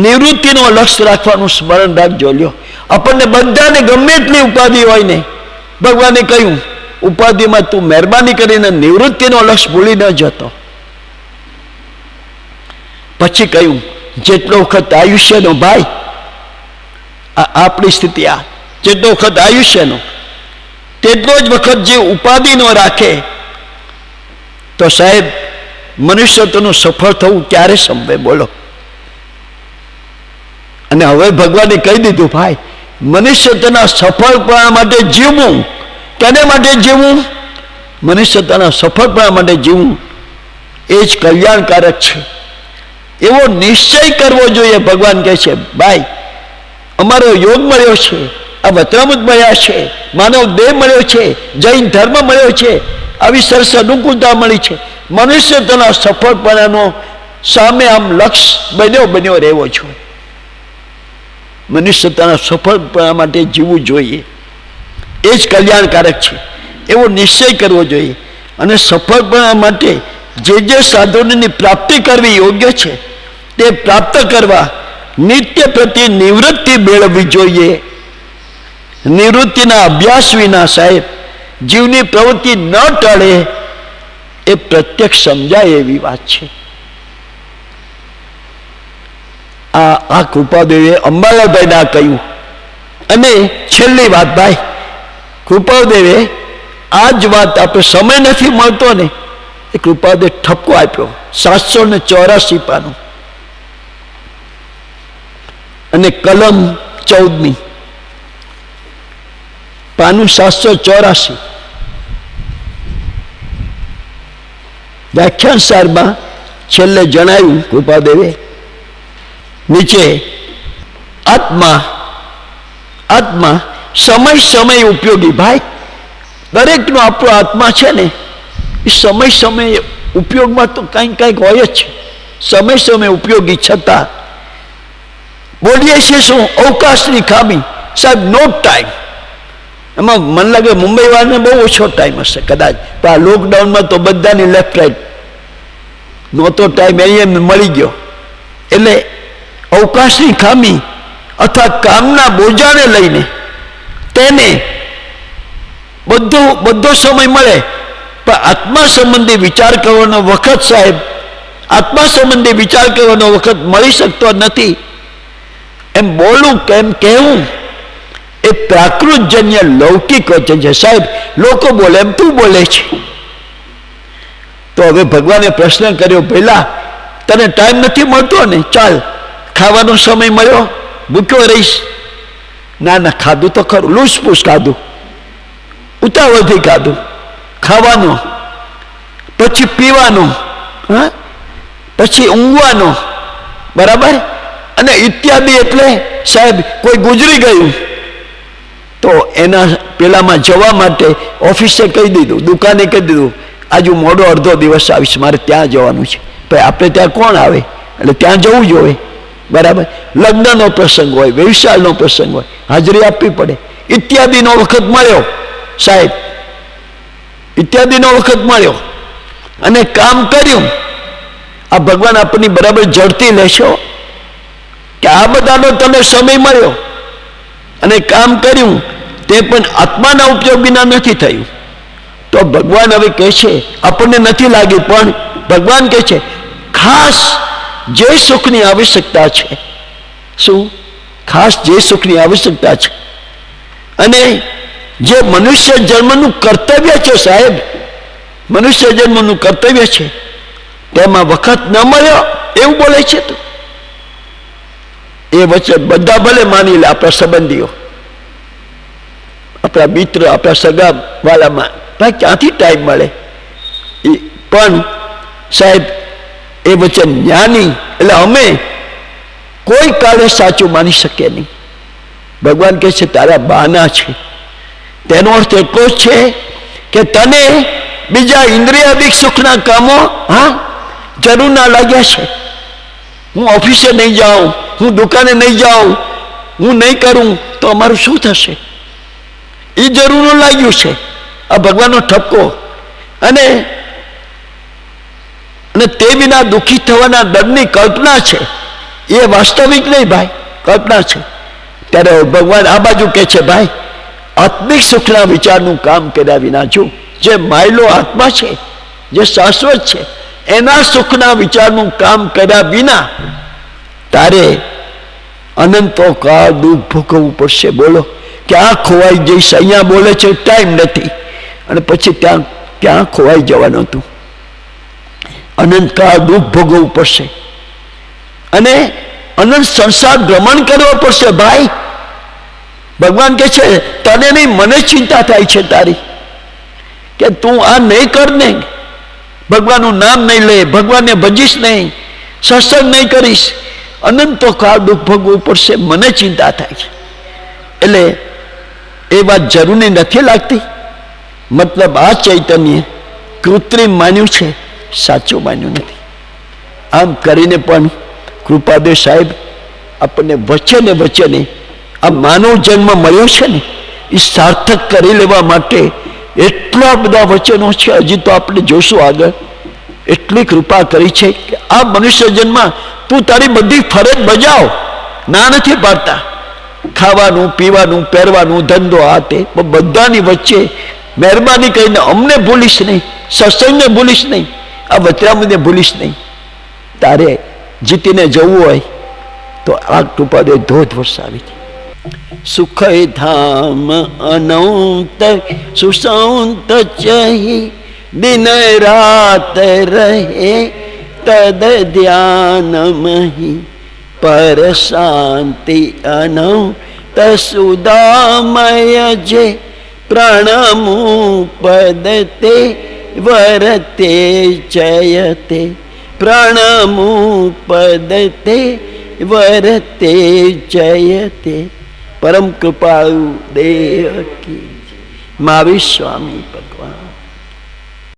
નિવૃત્તિનો લક્ષ્ય રાખવાનું સ્મરણ રાખજો. લ્યો આપણને બધાને ગમે એટલી ઉપાધિ હોય ને, ભગવાને કહ્યું ઉપાધિમાં તું મહેરબાની કરીને નિવૃત્તિનો લક્ષ્ય ભૂલી ન જતો. પછી કહ્યું જેટલો વખત આયુષ્યનો, ભાઈ આપણી સ્થિતિ આ, જેટલો વખત આયુષ્યનો તેટલો જ વખત જે ઉપાધિ નો રાખે તો સાહેબ મનુષ્યત્વનું સફળ થવું ક્યારે સંભવે? બોલો. અને હવે ભગવાને કહી દીધું, ભાઈ મનુષ્યત્વના સફળપણા માટે જીવવું. કેને માટે જીવવું? મનુષ્યત્વના સફળપણા માટે જીવવું એ જ કલ્યાણકારક છે. એવો નિશ્ચય કરવો જોઈએ. ભગવાન કહે છે, ભાઈ અમારો યોગ મળ્યો છે, આ વતરામૃત મળ્યા છે, માનવ દેહ મળ્યો છે, જૈન ધર્મ મળ્યો છે, આવી સરસ અનુકૂળતા મળી છે. મનુષ્યત્વના સફળપણાનો સામે આમ લક્ષ્ય બન્યો રહેવો જોઈએ. મનુષ્યતાના સફળપણા માટે જીવવું જોઈએ, એ જ કલ્યાણકારક છે એવો નિશ્ચય કરવો જોઈએ. અને સફળપણા માટે જે સાધનોની પ્રાપ્તિ કરવી યોગ્ય છે તે પ્રાપ્ત કરવા નિત્ય પ્રત્યે નિવૃત્તિ મેળવવી જોઈએ. નિવૃત્તિના અભ્યાસ વિના સાહેબ જીવની પ્રવૃત્તિ ન ટળે એ પ્રત્યક્ષ સમજાય એવી વાત છે. આ કૃપાદેવે અંબાલાલભાઈને આ કહ્યું. અને છેલ્લી વાત, ભાઈ કૃપાદેવે આ જ વાત, આપણે સમય નથી મળતો ને એ કૃપાદે ઠપકો આપ્યો. 784 પાનું અને કલમ 14મી પાનું 784. વ્યાખ્યાન સારમાં છેલ્લે જણાવ્યું કૃપાદેવે નીચે, આત્મા આત્મા સમય સમય ઉપયોગી. ભાઈ, દરેકનો આપણો આત્મા છે ને એ સમય સમય ઉપયોગમાં તો કંઈક કંઈક હોય જ છે. સમય સમય ઉપયોગી છતાં બોલીએ છીએ શું? અવકાશની ખામી. સાહેબ, નો ટાઈમ. એમાં મને લાગે મુંબઈ વાળાને બહુ ઓછો ટાઈમ હશે કદાચ, પણ આ લોકડાઉનમાં તો બધાની લેફ્ટ રાઈટ નહોતો ટાઈમ, એને મળી ગયો. એટલે અવકાશની ખામી અથવા કામના બોજાને લઈને તેને બધો સમય મળે, પણ આત્મા સંબંધી વિચાર કરવાનો વખત, સાહેબ, આત્મા સંબંધી વિચાર કરવાનો વખત મળી શકતો નથી. એમ બોલું કેમ કહેવું એ પ્રાકૃતજન્ય લૌકિક વચન છે. સાહેબ, લોકો બોલે એમ તું બોલે છે. તો હવે ભગવાને પ્રશ્ન કર્યો, પહેલા તને ટાઈમ નથી મળતો ને, ચાલ ખાવાનો સમય મળ્યો, ભૂખ્યો રહીશ. ના ના, ખાધું તો ખરું, લૂસપૂસ ખાધું, ઉતાવળથી ખાધું. ખાવાનું, પછી પીવાનું, હા, પછી ઊંઘવાનું, બરાબર, અને ઇત્યાદિ. એટલે સાહેબ, કોઈ ગુજરી ગયું તો એના પેલામાં જવા માટે ઓફિસે કહી દીધું, દુકાને કહી દીધું, આજુ મોડો અડધો દિવસ આવીશ, મારે ત્યાં જવાનું છે. ભાઈ, આપણે ત્યાં કોણ આવે? એટલે ત્યાં જવું જોઈએ, બરાબર. લગ્નનો પ્રસંગ હોય, વ્યવસાયનો પ્રસંગ હોય, હાજરી આપવી પડે. ઇત્યાદિનો વખત મળ્યો, સાહેબ, ઇત્યાદિનો વખત મળ્યો અને કામ કર્યું. આ ભગવાન આપણની બરાબર જડતી લેશો કે આ બધાનો તને સમય મળ્યો અને કામ કર્યું, તે પણ આત્માના ઉપયોગ વિના નથી થયું. તો ભગવાન હવે કહે છે, આપણને નથી લાગી, પણ ભગવાન કહે છે ખાસ જે સુખની આવશ્યકતા છે, શું? ખાસ જે સુખની આવશ્યકતા છે અને જે મનુષ્ય જન્મનું કર્તવ્ય છે, સાહેબ, મનુષ્ય જન્મનું કર્તવ્ય છે, તેમાં વખત ન મળ્યો એવું બોલે છે. તો એ વચ્ચે બધા ભલે માની લે, આપણા સંબંધીઓ, આપણા મિત્ર, આપણા સગા વાળામાં ભાઈ ક્યાંથી ટાઈમ મળે? પણ સાહેબ, એ વચ્ચે જ્ઞાની એટલે અમે કોઈ કાળે સાચું માની શકીએ નહીં. ભગવાન કહે છે તારા બહાના છે. તેનો અર્થ એટલો જ છે કે તને બીજા ઇન્દ્રિયાદિક સુખના કામો જરૂર ના લાગ્યા છે. હું ઓફિસે નહીં જાઉં, હું દુકાને નહીં જાઉં, હું નહીં કરું તો અમારું શું થશે? એ જરૂર લાગ્યું છે. આ ભગવાનનો ઠપકો. અને તે વિના દુઃખી થવાના દરની કલ્પના છે, એ વાસ્તવિક નહીં ભાઈ, કલ્પના છે. ત્યારે ભગવાન આ બાજુ કહે છે, ભાઈ આત્મિક સુખના વિચારનું કામ કર્યા વિના જો જે માયલો આત્મા છે, જે શાશ્વત છે, એના સુખના વિચારનું કામ કર્યા વિના તારે અનંતો કાળ દુઃખ ભોગવવું પડશે. બોલો, ક્યાં ખોવાઈ જઈશ? અહીંયા બોલે છે ટાઈમ નથી, અને પછી ક્યાં ખોવાઈ જવાનું હતું? અનંતકાળ દુઃખ ભોગવવું પડશે અને અનંત સંસાર ભ્રમણ કરવો પડશે. ભાઈ, ભગવાન કહે છે તને નહીં, મને ચિંતા થાય છે તારી, કે તું આ નહીં કર ને, ભગવાનનું નામ નહીં લે, ભગવાનને ભજીશ નહીં, સત્સંગ નહીં કરીશ, અનંતો કાળ દુઃખ ભોગવવું પડશે, મને ચિંતા થાય છે. એટલે એ વાત જરૂરી નથી લાગતી. મતલબ આ ચૈતન્ય કૃત્રિમ માન્યું છે, સાચું માન્યું નથી. આમ કરીને પણ કૃપાદેવ સાહેબ આપણને વચ્ચે ને આ માનવ જન્મ મળ્યો છે ને એ સાર્થક કરી લેવા માટે એટલા બધા વચનો છે. હજી તો આપણે જોશું આગળ. એટલી કૃપા કરી છે કે આ મનુષ્ય જન્મ તું તારી બધી ફરજ બજાવ, ના નથી પાડતા. ખાવાનું, પીવાનું, પહેરવાનું, ધંધો, આ તે બધાની વચ્ચે મહેરબાની કરીને અમને ભૂલીશ નહીં, સત્સંગને ભૂલીશ નહીં, આ વચરામને ભૂલીશ નહીં. તારે જીતીને જવું હોય તો આ કૃપાદે ધોધ વરસાવી છે. સુખ ધામ અનંત સુસંત ચહી दिन रात रहे तद ध्यान मही, पर शांति अनौ तसुदामय जे, प्रणमुपदते वरते जयते, प्रणमुपदते वरते जयते। परम कृपाळु देव की महावीर स्वामी भगवान।